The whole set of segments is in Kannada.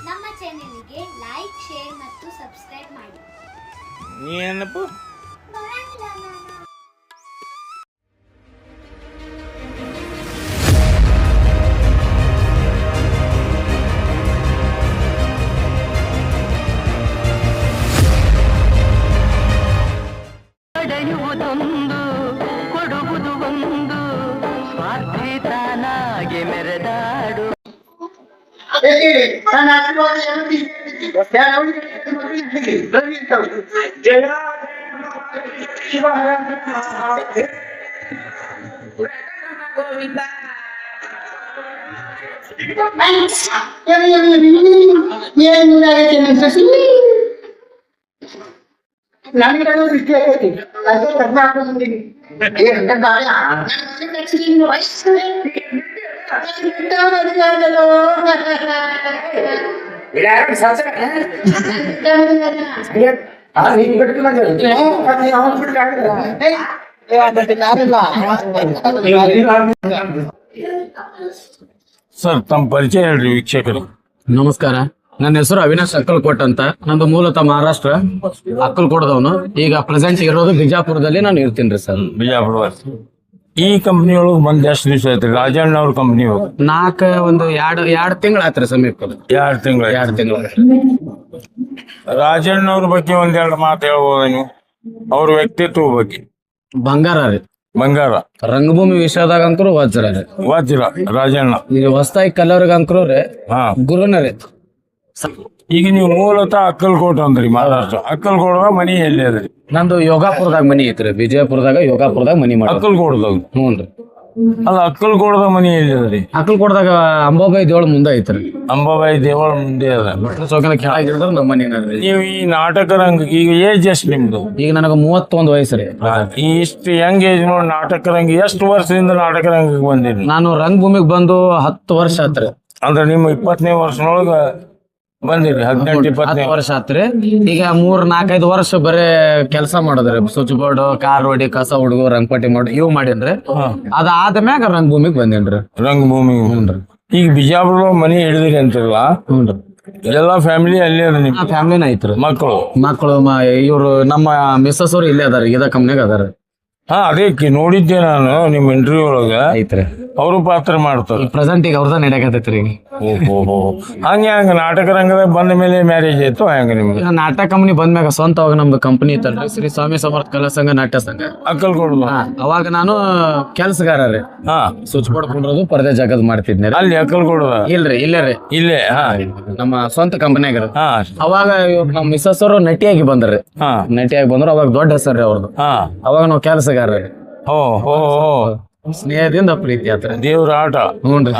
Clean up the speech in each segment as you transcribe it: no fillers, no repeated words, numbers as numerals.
ನಮ್ಮ ಚಾನೆಲ್ಗೆ ಲೈಕ್, ಶೇರ್ ಮತ್ತು ಸಬ್ಸ್ಕ್ರೈಬ್ ಮಾಡಿ. ನೀ ಏನಪ್ಪ ಪಡೆಯುವುದೊಂದು ಕೊಡುವುದು ಒಂದು ಸ್ವಾರ್ಥಿತನಾಗಿ ಮೆರೆದಾಡು. ಸರ್ ತಮ್ಮ ಪರಿಚಯ ಹೇಳ್ರಿ ವೀಕ್ಷಕರು. ನಮಸ್ಕಾರ, ನನ್ನ ಹೆಸರು ಅವಿನಾಶ್ ಅಕ್ಕಲ್ಕೋಟ್ ಅಂತ. ನಂದು ಮೂಲತಃ ಮಹಾರಾಷ್ಟ್ರ ಅಕ್ಕಲ್ಕೋಟದವನು. ಈಗ ಪ್ರೆಸೆಂಟ್ ಇರೋದು ಬಿಜಾಪುರದಲ್ಲಿ ನಾನು ಇರ್ತೀನಿ ರೀ ಸರ್. ಬಿಜಾಪುರ. ಈ ಕಂಪ್ನಿ ಒಳಗೆ ಬಂದ್ ಎಷ್ಟು ದಿವಸ ಆಯ್ತು? ರಾಜಣ್ಣ ಅವ್ರ ಕಂಪ್ನಿ ಒಂದು ಎರಡು ತಿಂಗಳು ಆತ್ರಿ ಸಮೀಪ. 2 ತಿಂಗಳು. ರಾಜಣ್ಣ ಅವ್ರ ಬಗ್ಗೆ ಒಂದೆರಡು ಮಾತು ಹೇಳ್ಬೋದ ನೀವು? ಅವ್ರ ವ್ಯಕ್ತಿತ್ವ ಬಗ್ಗೆ. ಬಂಗಾರ ರಂಗಭೂಮಿ ವಿಷಯದಾಗ ಅಂಕರು ವಜ್ರ ರೀ. ರಾಜಣ್ಣ ಈಗ ಹೊಸದಾಗಿ ಕಲವ್ರಿಗೆ ಅಂಕರು ರೀ ಗುರುನ ರೀ. ಈಗ ನೀವು ಮೂಲತಃ ಅಕ್ಕಲ್ಕೋಟ ಅಂದ್ರಿ, ಮಹಾರಾಷ್ಟ್ರ. ಅಕ್ಕಲ್ಕೋಟದ ಮನಿ ಎಲ್ಲಿ ಅದ್ರಿ? ನಂದು ಯೋಗಾಪುರದಾಗ ಮನಿ ಐತ್ರಿ. ವಿಜಯಪುರದಾಗ ಯೋಗಾಪುರದಾಗ ಮನಿ ಮಾಡಿ. ಅಕ್ಕಲ್ಕೋಟದಾಗ? ಹ್ಞೂ ರೀ. ಅಲ್ಲ, ಅಕ್ಕಲ್ಕೋಟದ ಮನಿ ಎಲ್ಲಿ ಅದ್ರಿ? ಅಕ್ಕಲ್ಕೋಟದಾಗ ಅಂಬಾಬಾಯಿ ದೇವಳ ಮುಂದೆ ಐತ್ರಿ. ಅಂಬಾಬಾಯಿ ದೇವಳ ಮುಂದೆ ಅದ. ಚೌಕನ ಕೆಳಗಿರೋದು ನಮ್ಮ ಮನಿ. ನೀವು ಈ ನಾಟಕ ರಂಗ ಈಗ ಏಜ್ ಎಷ್ಟು ನಿಮ್ದು? ಈಗ ನನಗೆ 31 ವಯಸ್ಸು ರೀ. ಇಷ್ಟು ಯಂಗ್ ಏಜ್ ನೋಡಿ ನಾಟಕ ರಂಗ ಎಷ್ಟು ವರ್ಷದಿಂದ ನಾಟಕ ರಂಗಕ್ಕೆ ಬಂದಿರಿ? ನಾನು ರಂಗಭೂಮಿಗೆ ಬಂದು 10 ವರ್ಷ ಆತ್ರಿ. ಅಂದ್ರೆ ನಿಮ್ಮ 20ನೇ ವರ್ಷನೊಳಗ ಬಂದಿರಿ? 18-20 ವರ್ಷ ಆತ್ರಿ. ಈಗ 3-4-5 ವರ್ಷ ಬರೇ ಕೆಲಸ ಮಾಡೋದ್ರಿ. ಸ್ವಿಚ್ ಬೋರ್ಡ್, ಕಾರ್ ಹೊಡಿ, ಕಸ ಹುಡುಗು, ರಂಗಪಟ್ಟಿ ಮಾಡಿ ಇವ್ ಮಾಡೇನ್ರಿ. ಅದಾದ್ಮ್ಯಾಗ ರಂಗಭೂಮಿಗೆ ಬಂದೇನ್ರಿ. ರಂಗಭೂಮಿಗೆ. ಹ್ಞೂನ್ರಿ. ಈಗ ಬಿಜಾಪುರ ಮನಿ ಹಿಡಿದಿರಿ ಅಂತಾರಲ್ಲ? ಹ್ಞೂನ್ರಿ. ಎಲ್ಲಾ ಫ್ಯಾಮಿಲಿ ಅಲ್ಲೇ ಅದ? ನಿಮ್ ಫ್ಯಾಮಿಲಿನ ಐತ್ರಿ. ಮಕ್ಕಳು ಇವ್ರು ನಮ್ಮ ಮಿಸ್ಸಸ್ ಅವ್ರು ಇಲ್ಲೇ ಅದಾರ, ಇದ ಕಂಪ್ನಿಯಾಗ ಅದಾರ. ಅದೇ ನೋಡಿದ್ದೆ ನಾನು ನಿಮ್ ಇಂಟರ್ವ್ಯೂ ಒಳಗ. ಐತ್ರಿ. ಅವರು ಪಾತ್ರ ಮಾಡ್ತಾರೆ. ಪ್ರೆಸೆಂಟ್ ಈಗ ಅವ್ರದ ನಡೆಯಕತ್ತೈತ್ರಿ. ಈಗ ಹಂಗ ನಾಟಕ ರಂಗದಾಗ ಬಂದ ಮೇಲೆ ಮ್ಯಾರೇಜ್ ಆಯ್ತು ಹೆಂಗ ನಿಮ್ಗೆ? ನಾಟಕ ಕಂಪ್ನಿ ಬಂದ್ಮ್ಯಾಗ ಸ್ವಂತವಾಗ ನಮ್ದು ಕಂಪನಿ ಇತ್ತಲ್ರಿ, ಶ್ರೀ ಸ್ವಾಮಿ ಸಮರ್ಥ ಕಲಾ ಸಂಘ, ನಾಟ್ಯ ಸಂಘ ಅಕ್ಕಲ್ಕೋಟ. ಅವಾಗ ನಾನು ಕೆಲ್ಸಗಾರ ರೀ. ಸ್ವಿಚ್ ಬೋರ್ಡ್ ಕುಂಡ್ರದು, ಪರದೆ ಜಗದ್ ಮಾಡ್ತಿದ್ನಿ. ಅಲ್ಲಿ ಅಕ್ಕಲ್ಕೋಟ? ಇಲ್ರಿ, ಇಲ್ಲೇ ರೀ. ಇಲ್ಲೇ ನಮ್ಮ ಸ್ವಂತ ಕಂಪನಿಯಾಗ. ಅವಾಗ ನಮ್ಮ ಮಿಸ್ಸಸ್ ಅವರು ನಟಿಯಾಗಿ ಬಂದ್ರಿ. ನಟಿಯಾಗಿ ಬಂದ್ರು. ಅವಾಗ ದೊಡ್ಡ ಹೆಸರು ರೀ ಅವ್ರದ್ದು. ಅವಾಗ ನಾವು ಕೆಲ್ಸಗಾರ ರೀ. ಸ್ನೇಹದಿಂದ ಪ್ರೀತಿ ಆತ್ರ. ದೇವ್ರ ಆಟ. ಹ್ಞೂನ್ರಿ.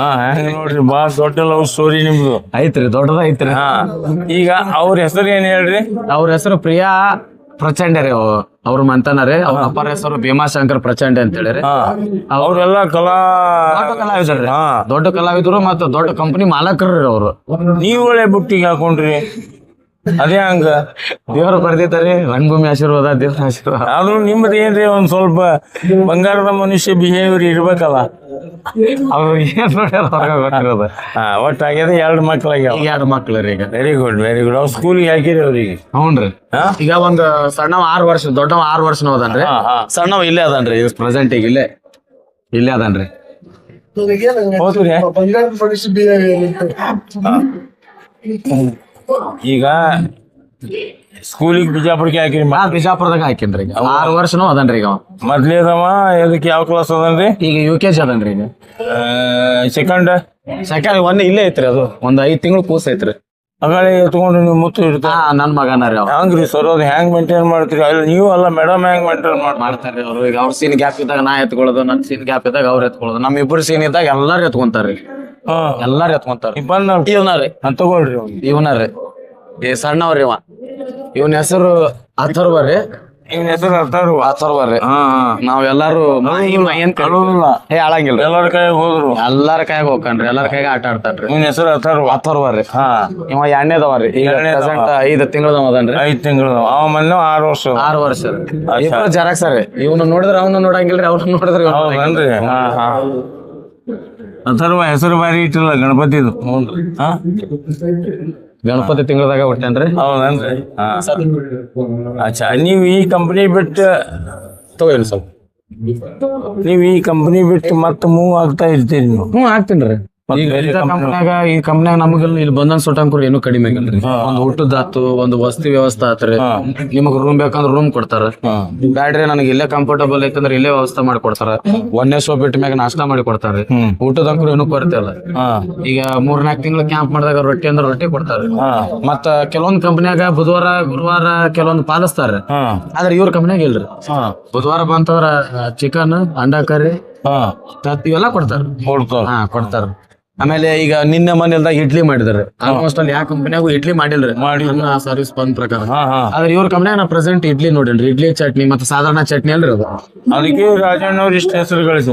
ನೋಡ್ರಿ, ಬಾಳ ದೊಡ್ಡ ಲವ್ ಸ್ಟೋರಿ ನಿಮ್ದು ಐತ್ರಿ. ದೊಡ್ಡದ ಐತ್ರಿ. ಈಗ ಅವ್ರ ಹೆಸರು ಏನ್ ಹೇಳ್ರಿ? ಅವ್ರ ಹೆಸರು ಪ್ರಿಯಾ ಪ್ರಚಂಡ ರೀ. ಅವ್ರ ಮಂತನ ರೀ. ಅವ್ರ ಅಪ್ಪರ ಹೆಸರು ಭೀಮಾಶಂಕರ್ ಪ್ರಚಂಡ ಅಂತ ಹೇಳಿ. ಅವ್ರೆಲ್ಲ ಕಲಾವಿದ್ರು. ದೊಡ್ಡ ಕಲಾವಿದರು ಮತ್ತು ದೊಡ್ಡ ಕಂಪನಿ ಮಾಲಕರು ರೀ ಅವರು. ನೀವು ಒಳ್ಳೆ ಬುಟ್ಟಿಗೆ ಹಾಕೊಂಡ್ರಿ, ಅದೇ ಹಂಗ ದೇವ್ರ ಬರ್ದಿದ್ದಾರೆ. ರಂಗಭೂಮಿ ಆಶೀರ್ವಾದ, ದೇವ್ರ ಆಶೀರ್ವಾದ. ಆದ್ರೂ ನಿಮ್ದು ಏನ್ರಿ ಒಂದ್ ಸ್ವಲ್ಪ ಬಂಗಾರದ ಮನುಷ್ಯ ಬಿಹೇವಿಯರ್ ಇರ್ಬೇಕಲ್ಲ? ಅವ್ರು ಏನ್ ನೋಡ್ಯಾರ ಹೊರಗ ಗೊತ್ತಿರೋದು. ಒಟ್ಟಾಗ್ಯದ 2 ಮಕ್ಳಾಗ್ಯಾವ. 2 ಮಕ್ಳು ರೀ. ಈಗ ವೆರಿ ಗುಡ್. ಅವ್ರ ಸ್ಕೂಲಿಗೆ ಹಾಕಿರಿ ಅವ್ರಿಗೆ? ಹ್ಞೂನ್ರಿ. ಈಗ ಒಂದು ಸಣ್ಣವ 6 ವರ್ಷ, ದೊಡ್ಡವ 6 ವರ್ಷನೂ ಅದನ್ರಿ. ಸಣ್ಣವ ಇಲ್ಲೇ ಅದನ್ರಿ. ಈಗ ಪ್ರೆಸೆಂಟ್ ಈಗ ಇಲ್ಲೇ ಅದನ್ರಿ. ಈಗ ಸ್ಕೂಲಿಗೆ ಬಿಜಾಪುರಕ್ಕೆ ಹಾಕಿರಿ? ಬಿಜಾಪುರದಾಗ ಹಾಕಿನ್ರಿ. ಈಗ 6 ವರ್ಷನೂ ಅದನ್ರಿ. ಈಗ ಮೊದ್ಲೇದವ ಎದಕ್ಕೆ ಯಾವ ಕ್ಲಾಸ್ ಅದನ್ರಿ? ಈಗ UKG ಅದನ್ರಿ. ಈಗ ಸೆಕೆಂಡ್ 1 ಇಲ್ಲೇ ಐತ್ರಿ. ಅದು ಒಂದು 5 ತಿಂಗಳು ಕೂಸ್ ಐತ್ರಿ. ಅಗಾಳಿ ಎತ್ಕೊಂಡು ನೀವು ಮುತ್ತು ಇರ್ತಾರ? ನನ್ ಮಗನ ರೀ. ಹಂಗ್ರಿ ಸರ್, ಅದು ಹೆಂಗ್ ಮೇಂಟೈನ್ ಮಾಡ್ತೀರಿ? ಅಲ್ಲಿ ನೀವು ಅಲ್ಲ ಮೇಡಮ್ ಹೆಂಗ್ ಮೇಂಟೈನ್ ಮಾಡ್ತಾರ್ರಿ ಅವ್ರು. ಈಗ ಅವ್ರ ಸೀನ್ ಗ್ಯಾಪ್ ಇದ್ದಾಗ ನಾ ಎತ್ಕೊಳ್ಳೋದು, ನನ್ ಸೀನ್ ಗ್ಯಾಪ್ ಇದ್ದಾಗ ಅವ್ರು ಎತ್ಕೊಳ್ಳೋದು. ನಮ್ ಇಬ್ಬರು ಸೀನ್ ಇದ್ದಾಗ ಎಲ್ಲಾರು ಎತ್ಕೊಂತಾರ್ರಿ. ಎಲ್ಲಾರು ಎತ್ಕೊಂತಾರ. ಇವನ ರೀ. ತಗೊಳ್ರಿ. ಇವನ ರೀ. ಈ ಸಣ್ಣವ್ರಿ. ಇವನ ಹೆಸರು ಅಥರ್ವ ರೀ. ಇವನ ಹೆಸರು ಅಥರ್ವ ರೀ. ನಾವೆಲ್ಲಾರು ಏನ್ ಕಳೋದಿಲ್ಲ, ಹಾಳಂಗಿಲ್ರಿ. ಎಲ್ಲಾರ ಕೈಯಾಗ ಹೋದ್ರು, ಎಲ್ಲಾರ ಕೈಯಾಗ ಹೋಗ್ಕನ್ರಿ, ಎಲ್ಲಾರ ಕೈಯಾಗ ಆಟ ಆಡ್ತಾನ್ರಿ. ಇವನ ಹೆಸರು ಅಥರ್ವ ರೀ. ಇವ 2ನೇದವ ರೀ. ಈಗ 5 ತಿಂಗಳದವ ಅದನ್ರಿ. 5 ತಿಂಗಳು. ಅವ ಮೊನ್ನೆ 6 ವರ್ಷ. 6 ವರ್ಷ ಇಬ್ಬರು ಜರಾಕ್ಸ್ ರೀ. ಇವನು ನೋಡಿದ್ರೆ ಅವನು ನೋಡಂಗಿಲ್ರಿ, ಅವ್ನು ನೋಡಿದ್ರೆ ಹೌದನ್ರಿ. ಅಥರ್ವ ಹೆಸರು ಬಾರಿ ಇಟ್ಟಿಲ್ಲ ಗಣಪತಿದು. ಗಣಪತಿ ತಿಂಗಳದಾಗ ಹುಟ್ಟ್ಯಾನ್ರಿ. ಹೌದನ್ರಿ? ಹಾ. ಅಚ್ಚಾ, ನೀವು ಈ ಕಂಪನಿ ಬಿಟ್ಟು ತಗೋರಿ ಸ್ವಲ್ಪ. ನೀವು ಈ ಕಂಪನಿ ಬಿಟ್ಟು ಮತ್ತೆ ಮೂವ್ ಆಗ್ತಾ ಇರ್ತೀರಿ ನೀವು? ಆಗ್ತೀನ್ರಿ. ಈಗ ಈ ಕಂಪ್ನ್ಯಾಗ ನಮಗ ಇಲ್ಲಿ ಬಂದನ್ ಸುಟ್ಟಂಕರು ಏನು ಕಡಿಮೆ ಆಗಿಲ್ರಿ. ಒಂದ್ ಊಟದಾತು, ಒಂದು ವಸತಿ ವ್ಯವಸ್ಥೆ ಆತ್ರಿ. ನಿಮಗ್ ರೂಮ್ ಬೇಕಂದ್ರ ರೂಮ್ ಕೊಡ್ತಾರ. ಬ್ಯಾಡ್ರಿ ನನಗೆ ಇಲ್ಲೇ ಕಂಫರ್ಟಬಲ್ ಐತಂದ್ರ ಇಲ್ಲೇ ವ್ಯವಸ್ಥೆ ಮಾಡಿ ಕೊಡ್ತಾರ. ಒಂದೇ ಸೋ ಬಿಟ್ಟ ಮ್ಯಾಗ ನಾಷ್ಟಾ ಮಾಡಿ ಕೊಡ್ತಾರ್ರಿ. ಊಟದಂಕರು ಏನು ಕೊರತೆ ಇಲ್ಲ. ಈಗ 3-4 ತಿಂಗಳು ಕ್ಯಾಂಪ್ ಮಾಡಿದಾಗ ರೊಟ್ಟಿ ಅಂದ್ರ ರೊಟ್ಟಿ ಕೊಡ್ತಾರ. ಮತ್ತ ಕೆಲವೊಂದ್ ಕಂಪ್ನ್ಯಾಗ ಬುಧವಾರ ಗುರುವಾರ ಕೆಲವೊಂದ್ ಪಾಲಿಸ್ತಾರ. ಆದ್ರೆ ಇವ್ರ ಕಂಪ್ನ್ಯಾಗ ಇಲ್ರಿ. ಬುಧವಾರ ಬಂತಂದ್ರ ಚಿಕನ್, ಅಂಡಾ ಕರಿ, ಇವೆಲ್ಲ ಕೊಡ್ತಾರ. ಕೊಡ್ತಾರ. ಆಮೇಲೆ ಈಗ ನಿನ್ನೆ ಮನೆಯಲ್ದಾಗ ಇಡ್ಲಿ ಮಾಡಿದಾರೆ. ಆಲ್ಮೋಸ್ಟ್ ಅಲ್ಲಿ ಯಾವ ಕಂಪನಿಯಾಗೂ ಇಡ್ಲಿ ಮಾಡಿಲ್ರಿ. ಸರ್ವಿಸ್ ಬಂದ್ ಪ್ರಕಾರ. ಆದ್ರೆ ಇವ್ರ ಕಂಪನಿಯಾಗ ನಾ ಪ್ರೆಸೆಂಟ್ ಇಡ್ಲಿ ನೋಡಿನ್ರಿ. ಇಡ್ಲಿ ಚಟ್ನಿ ಮತ್ತೆ ಸಾಧಾರಣ ಚಟ್ನಿ ಅಲ್ರಿ ಅದು. ಅದಕ್ಕೆ ರಾಜಣ್ಣ ಅವ್ರ ಇಷ್ಟ ಹೆಸರು ಗಳಿಸಿ.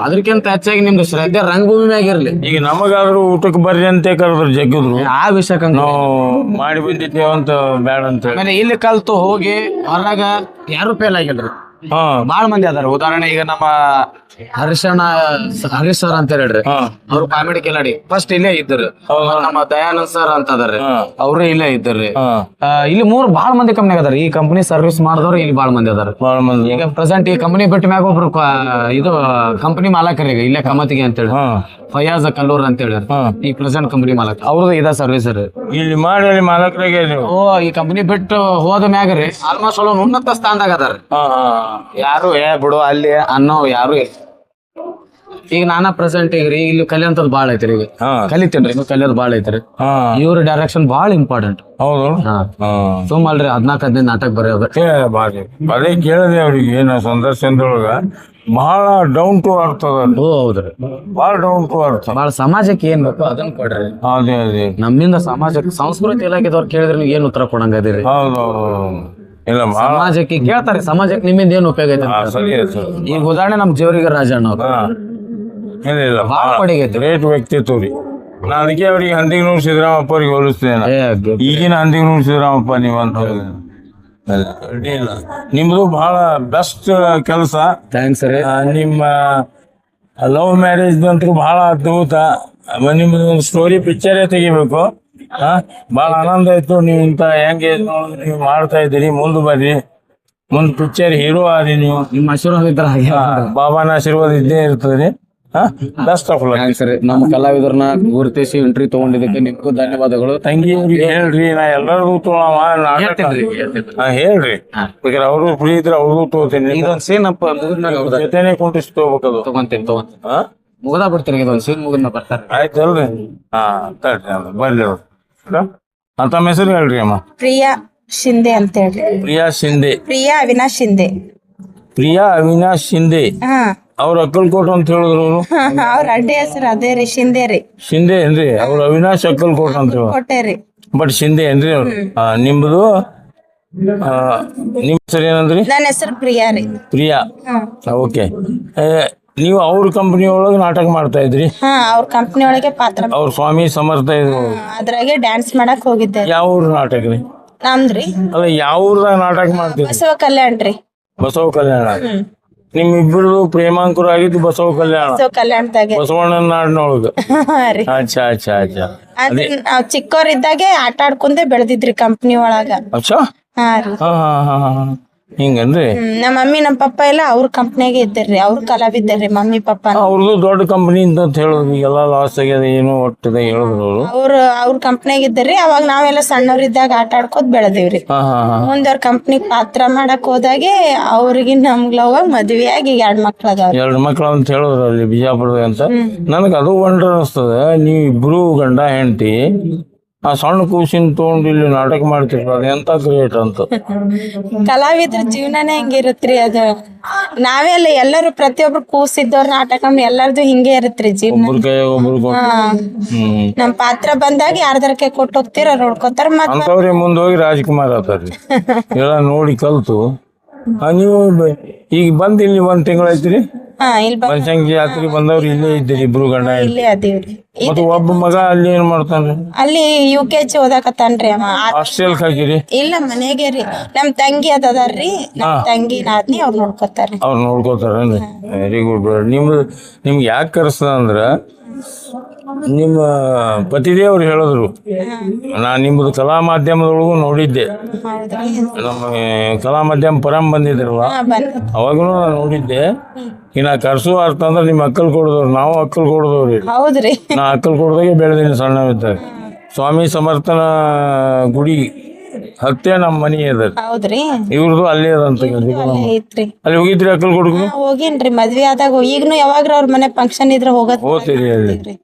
ಅದಕ್ಕಿಂತ ಹೆಚ್ಚಾಗಿ ನಿಮ್ದು ಶ್ರದ್ಧೆ ರಂಗಭೂಮಿ ಮ್ಯಾಗಿರ್ಲಿ. ಈಗ ನಮಗಾದ್ರೂ ಊಟಕ್ಕೆ ಬರ್ರಿ ಅಂತ ಕರೆದ್ರು, ಜಗ್ಗಿದ್ರು. ಆ ವಿಷಯಕ್ಕ ನಾವು ಮಾಡಿ ಬಂದಿದ್ದೇವೆ ಅಂತ ಬೇಡ ಅಂತ ಹೇಳಿ. ಆಮೇಲೆ ಇಲ್ಲಿ ಕಲ್ತು ಹೋಗಿ ಹೊರಗ ಯಾರು ಫೇಲ್ ಆಗಿಲ್ರಿ. ಬಾಳ ಮಂದಿ ಅದಾರ. ಉದಾಹರಣೆ ಈಗ ನಮ್ಮ ಹರೀಶ್ ಸರ್ ಅಂತ ಹೇಳ್ರಿ, ಅವ್ರು ಕಾಮಿಡಿ ಕಿಲಾಡಿ ಫಸ್ಟ್ ಇಲ್ಲೇ ಇದ್ದರು. ನಮ್ಮ ದಯಾನಂದ್ ಸರ್ ಅಂತ ಅದಾರೆ, ಅವ್ರು ಇಲ್ಲೇ ಇದ್ರಿ. ಇಲ್ಲಿ 3 ಬಾಳ ಮಂದಿ ಕಂಪ್ನಿ ಅದಾರ. ಈ ಕಂಪನಿ ಸರ್ವಿಸ್ ಮಾಡಿದವ್ರು ಇಲ್ಲಿ ಬಾಳ ಮಂದಿ ಅದಾರ. ಈಗ ಪ್ರೆಸೆಂಟ್ ಈ ಕಂಪನಿ ಬಿಟ್ಟ ಮ್ಯಾಗ ಒಬ್ರು ಇದು ಕಂಪನಿ ಮಾಲಕರಿಗೆ ಇಲ್ಲೇ ಕಮತಿಗೆ ಅಂತ ಹೇಳಿ ಫಯಾಜ್ ಕಲ್ಲೂರ್ ಅಂತ ಹೇಳಿ ಈ ಪ್ರೆಸೆಂಟ್ ಕಂಪನಿ ಮಾಲಕ. ಅವ್ರದ್ದು ಇದ ಸರ್ವಿಸ್ ರೀ. ಇಲ್ಲಿ ಮಾಡಿ ಮಾಲಕರಿಗೆ ಈ ಕಂಪನಿ ಬಿಟ್ಟು ಹೋದ ಮ್ಯಾಗ್ರಿ ಆಲ್ಮೋಸ್ಟ್ ಅಲ್ಲ ಉನ್ನತ ಸ್ಥಾನದಾಗ ಅದಾರ. ಯಾರು ಬಿಡು ಅಲ್ಲಿ ಅನ್ನೋ ಯಾರು. ಈಗ ನಾನಾ ಪ್ರೆಸೆಂಟ್ ಈಗ ರೀ ಇಲ್ಲಿ ಕಲಿಯಂತದ್ ಬಾಳ ಐತ್ರಿ. ಈಗ ಕಲಿತೇನ್ರಿ, ಇನ್ನು ಕಲಿಯೋದ್ ಬಾಳ ಐತ್ರಿ. ಇವ್ರ ಡೈರೆಕ್ಷನ್ ಬಾಳ ಇಂಪಾರ್ಟೆಂಟ್. ಹೌದು. ಸುಮ್ಮಲ್ರಿ 14-15 ನಾಟಕ ಬರೆಯೋದು. ಅದೇ ಕೇಳಿದೆ ಅವ್ರಿಗೆ ನಾ ಸಂದರ್ಶನದೊಳಗ. ಬಹಳ ಡೌನ್ ಟು ಅರ್ಥ ಅದ. ಹೌದ್ರಿ, ಬಹಳ ಡೌನ್ ಟು ಅರ್ಥ. ಬಹಳ ಸಮಾಜಕ್ಕೆ ಏನ್ ಬೇಕು ಅದನ್ನ ಕೊಡ್ರಿ. ಅದೇ ಅದೇ ನಮ್ಮಿಂದ ಸಮಾಜಕ್ಕೆ ಸಂಸ್ಕೃತಿ ಇಲಾಖೆದವ್ರು ಕೇಳಿದ್ರೆ ನೀವು ಏನ್ ಉತ್ತರ ಕೊಡಂಗದಿರಿ? ಹೌದೌದು. ಇಲ್ಲ, ಸಮಾಜಕ್ಕೆ ಕೇಳ್ತಾರೆ, ಸಮಾಜಕ್ಕೆ ನಿಮ್ಮಿಂದ ಏನ್ ಉಪಯೋಗ ಐತೆ. ಈಗ ಉದಾಹರಣೆ ನಮ್ ಜೇವರಿಗ ರಾಜಣ್ಣ ಅವ್ರು ಇಲ್ಲ ಗ್ರೇಟ್ ವ್ಯಕ್ತಿತ್ವ ರೀ. ನಾ ಅದಕ್ಕೆ ಅವ್ರಿಗೆ ಹಂದಿಗನೂರು ಸಿದ್ದರಾಮಪ್ಪ ಅವ್ರಿಗೆ ಹೋಲಿಸ್ತೇನೆ. ಈಗಿನ ಹಂದಿಗನೂರು ಸಿದ್ದರಾಮಪ್ಪ ನೀವು ಅಂತ. ಇಲ್ಲ, ನಿಮ್ದು ಬಹಳ ಬೆಸ್ಟ್ ಕೆಲಸ. ಥ್ಯಾಂಕ್ಸ್ ರೀ. ನಿಮ್ಮ ಲವ್ ಮ್ಯಾರೇಜ್ ಅಂತೂ ಬಹಳ ಅದ್ಭುತ. ನಿಮ್ದು ಒಂದು ಸ್ಟೋರಿ ಪಿಕ್ಚರೇ ತೆಗಿಬೇಕು. ಬಹಳ ಆನಂದ ಆಯ್ತು. ನೀವು ಇಂತ ಹೆಂಗೆ ನೀವು ಮಾಡ್ತಾ ಇದ್ದೀರಿ. ಮುಂದೆ ಬರ್ರಿ, ಮುಂದ್ ಪಿಕ್ಚರ್ ಹೀರೋ ಆದ್ರಿ ನೀವು. ನಿಮ್ಮ ಆಶೀರ್ವಾದ ಇದ್ರ ಬಾಬಾನ ಆಶೀರ್ವಾದ ಇದ್ದೇ ಇರ್ತದ್ರಿ. Best of luck. ನಮ್ಮ ಕಲಾವಿದರನ್ನ ಗುರುತಿಸಿ ಎಂಟ್ರಿ ತಗೊಂಡಿದ್ದಕ್ಕೆ ನಿಮ್ಗೂ ಧನ್ಯವಾದಗಳು. ತಂಗಿ ಹೇಳ್ರಿ, ನಾ ಎಲ್ಲರಿಗೂ ತೊಗೊಳವ ಹೇಳ್ರಿ. ಬೇಕಾದ್ರೆ ಅವರು ಫ್ರೀ ಇದ್ರೆ ಅವ್ರಿಗೂ ತಗೋತೀನಿ. ಇದೊಂದ್ ಸೀನ್ ಜೊತೆನೆ ಕುಂಟಿಸಿ ತಗೋಬೇಕದು. ತಗೊಂತೀನಿ ಮುಗದಾ ಬಿಡ್ತೀನಿ. ಇದೊಂದ್ ಸೀನ್ ಮುಗಿದ್ನ ಬರ್ತಾರೆ. ಆಯ್ತಲ್ರಿ? ಬರ್ಲಿ ಅವ್ರು. ತಮ್ಮ ಹೆಸರು ಹೇಳ್ರಿ ಅಮ್ಮ. ಪ್ರಿಯಾ ಶಿಂದೆ ಅಂತ ಹೇಳ್ರಿ. ಪ್ರಿಯಾ ಶಿಂದೆ. ಪ್ರಿಯಾ ಅವಿನಾಶ್ ಶಿಂದೆ. ಪ್ರಿಯಾ ಅವಿನಾಶ್ ಶಿಂದೆ. ಅವ್ರ ಅಕ್ಕಲ್ಕೋಟ್ ಅಂತ ಹೇಳಿದ್ರು ಅವರು. ಅವ್ರ ಅಡ್ಡೆ ಹೆಸರು ಅದೇ ರೀ, ಶಿಂದೆ ರೀ. ಶಿಂದೆ ಏನ್ರಿ? ಅವ್ರ ಅವಿನಾಶ್ ಅಕ್ಕಲ್ಕೋಟ್ ಅಂತ ಹೇಳಿ ಕೊಟ್ಟೇರಿ. ಬಟ್ ಶಿಂದೆ ಏನ್ರಿ ಅವ್ರು? ನಿಮ್ದು ನಿಮ್ ಹೆಸರು ಏನಂದ್ರಿ? ನನ್ನ ಹೆಸರು ಪ್ರಿಯಾ ರೀ. ಪ್ರಿಯಾ. ಓಕೆ. ನೀವು ಅವ್ರ ಕಂಪನಿ ಒಳಗೆ ನಾಟಕ ಮಾಡ್ತಾ ಇದ್ರಿ? ಅವ್ರ ಕಂಪನಿ ಒಳಗೆ ಪಾತ್ರ. ಅವ್ರ ಸ್ವಾಮಿ ಸಮರ್ಥ ಇದ್ರು, ಅದ್ರಾಗೆ ಡ್ಯಾನ್ಸ್ ಮಾಡಕ್ ಹೋಗಿದ್ದೆ. ಯಾವ ಊರ್ ನಾಟಕ ರೀ? ನಮ್ದ್ರಿ ಅಲ್ಲ, ಯಾವ ಊರ್ದಾಗ ನಾಟಕ ಮಾಡ್ತೀರಿ? ಬಸವ ಕಲ್ಯಾಣ ರೀ. ಬಸವ ಕಲ್ಯಾಣ. ನಿಮ್ಮಿಬ್ರು ಪ್ರೇಮಾಂಕುರ ಆಗಿದ್ದು ಬಸವ ಕಲ್ಯಾಣ. ಬಸವ ಕಲ್ಯಾಣದಾಗೆ ಬಸವಣ್ಣನ ನಾಡಿನೊಳಗ. ರೀ. ಅಚ್ಚಾ ಅಚ್ಚಾ ಅಚ್ಚಾ. ನಾವ್ ಚಿಕ್ಕವರಿದ್ದಾಗೆ ಆಟ ಆಡ್ಕೊಂಡೆ ಬೆಳೆದಿದ್ರಿ ಕಂಪನಿ ಒಳಗ. ಅಚ್ಚಾ. ಹಾ ರೀ. ಹಿಂಗನ್ರಿ? ನಮ್ಮ ಮಮ್ಮಿ ನಮ್ಮ ಪಪ್ಪ ಎಲ್ಲ ಅವ್ರ ಕಂಪ್ನಿಯಾಗೆ ಇದ್ದಾರ್ರಿ. ಅವ್ರ ಕಲಾವಿದ್ದಾರ್ರಿ ಮಮ್ಮಿ ಪಪ್ಪ. ಅವ್ರದ್ದು ದೊಡ್ಡ ಕಂಪನಿ ಅಂತ ಹೇಳುದು. ಎಲ್ಲ ಲಾಸ್ ಆಗ್ಯದ ಏನೋ ಒಟ್ಟದ ಹೇಳಿದ್ರು ಅವರು. ಅವ್ರ ಕಂಪ್ನಿಯಾಗ ಇದ್ದಾರ್ರಿ. ಅವಾಗ ನಾವೆಲ್ಲ ಸಣ್ಣವ್ರಿದ್ದಾಗ ಆಟ ಆಡ್ಕೋದ್ ಬೆಳೆದಿವ್ರಿ. ಮುಂದೆ ಅವ್ರ ಕಂಪ್ನಿಗ್ ಪಾತ್ರ ಮಾಡಕ್ ಹೋದಾಗೆ ಅವ್ರಿಗೆ ನಮ್ಗ್ಲವ ಮದ್ವೆ ಆಗಿ 2 ಮಕ್ಳು ಅದಾವ. 2 ಮಕ್ಳು ಅಂತ ಹೇಳಿದ್ರು ಅಲ್ಲಿ ಬಿಜಾಪುರದ ಅಂತ. ನನಗೆ ಅದು ವಂಡರ್ ಅನಿಸ್ತದ. ನೀವು ಇಬ್ರು ಗಂಡ ಹೆಂಡತಿ ಆ ಸಣ್ಣ ಕೂಸಿನ ತಗೊಂಡು ಇಲ್ಲಿ ನಾಟಕ ಮಾಡ್ತಿರ್ಬೋದು. ಅದು ಎಂತ ಗ್ರೇಟ್ ಅಂತ. ಕಲಾವಿದ್ರ ಜೀವನನೇ ಹೆಂಗಿರತ್ರಿ. ಅದು ನಾವೆಲ್ಲ ಎಲ್ಲರೂ ಪ್ರತಿಯೊಬ್ರು ಕೂಸಿದ್ದವ್ರ ನಾಟಕ ಎಲ್ಲಾರ್ದು ಹಿಂಗೆ ಇರತ್ರಿ ಜೀವನ. ಒಬ್ರ ಕೈ ಒಬ್ರು ನಮ್ ಪಾತ್ರ ಬಂದಾಗ ಯಾರ್ದಾರ ಕೈ ಕೊಟ್ಟು ಹೋಗ್ತೀರ ನೋಡ್ಕೋತಾರ. ಅಂತವ್ರೆ ಮುಂದೆ ಹೋಗಿ ರಾಜ್ಕುಮಾರ್ ಆತಾರ್ರಿ. ಎಲ್ಲ ನೋಡಿ ಕಲ್ತು ನೀವು ಈಗ ಬಂದ್ ಇಲ್ಲಿ 1 ತಿಂಗಳು ಐತ್ರಿ. ಬನಶಂಕರಿ ಜಾತ್ರೆ ಬಂದವ್ರು ಇಲ್ಲೇ ಇದ್ದೀರಿ ಇಬ್ರು ಗಂಡ ಇಲ್ಲೇ ಅದೇವ್ರಿ. ಮತ್ತೆ ಒಬ್ಬ ಮಗ ಅಲ್ಲಿ ಏನ್ ಮಾಡ್ತಾನ್ರಿ? ಅಲ್ಲಿ UKG ಓದಾಕತ್ತಾನ್ರಿ ಅವ. ಹಾಸ್ಟೆಲ್ ಹಾಕಿರಿ? ಇಲ್ಲ, ಮನೆಗೆ ರೀ. ನಮ್ ತಂಗಿ ಅದದಾರ್ರಿ. ನಮ್ ತಂಗಿ ನಾದ್ನಿ ಅವ್ರು ನೋಡ್ಕೋತಾರ್ರಿ. ಅವ್ರು ನೋಡ್ಕೋತಾರೇನ್ರಿ? Very good. ನಿಮ್ಗೆ ಯಾಕೆ ಕರೆಸ್ತದ ಅಂದ್ರ ನಿಮ್ಮ ಪತಿದೇವ್ರು ಹೇಳಿದ್ರು, ನಾನು ನಿಮ್ಮದು ಕಲಾ ಮಾಧ್ಯಮದೊಳಗೂ ನೋಡಿದ್ದೆ. ಹೌದ್ರಿ. ನಮ್ಮ ಕಲಾ ಮಾಧ್ಯಮ ಪರಂ ಬಂದಿದ್ರಲ್ಲ, ಅವಾಗೂ ನಾನು ನೋಡಿದ್ದೆ. ಇನ್ನ ಕರ್ಸು ಅರ್ಥ ಅಂದ್ರೆ ನಿಮ್ಮ ಅಕ್ಕಲ್ ಕೊಡದವ್ರು, ನಾವು ಅಕ್ಕಲ್ ಕೊಡದವ್ರಿ. ಹೌದ್ರಿ. ನಾ ಅಕ್ಕಲ್ ಕೊಡದಾಗೆ ಬೆಳೆದೀನಿ ಸಣ್ಣವಿದ್ದಾಗ. ಸ್ವಾಮಿ ಸಮರ್ಥನ ಗುಡಿ ಹತ್ತೆ ನಮ್ಮ ಮನಿ ಅದ. ಹೌದ್ರಿ. ಇವ್ರದ್ದು ಅಲ್ಲೇ ಅದಂತ. ಐತ್ರಿ. ಅಲ್ಲಿ ಹೋಗಿದ್ರಿ ಅಕ್ಕಲ್ ಕೊಡಗು? ಹೋಗೇನ್ರಿ ಮದ್ವಿ ಆದಾಗ. ಈಗನು ಯಾವಾಗ್ರ ಅವ್ರ ಮನೆ ಫಂಕ್ಷನ್ ಇದ್ರ ಹೋಗ್ತೀರಿ ಅಲ್ಲಿ?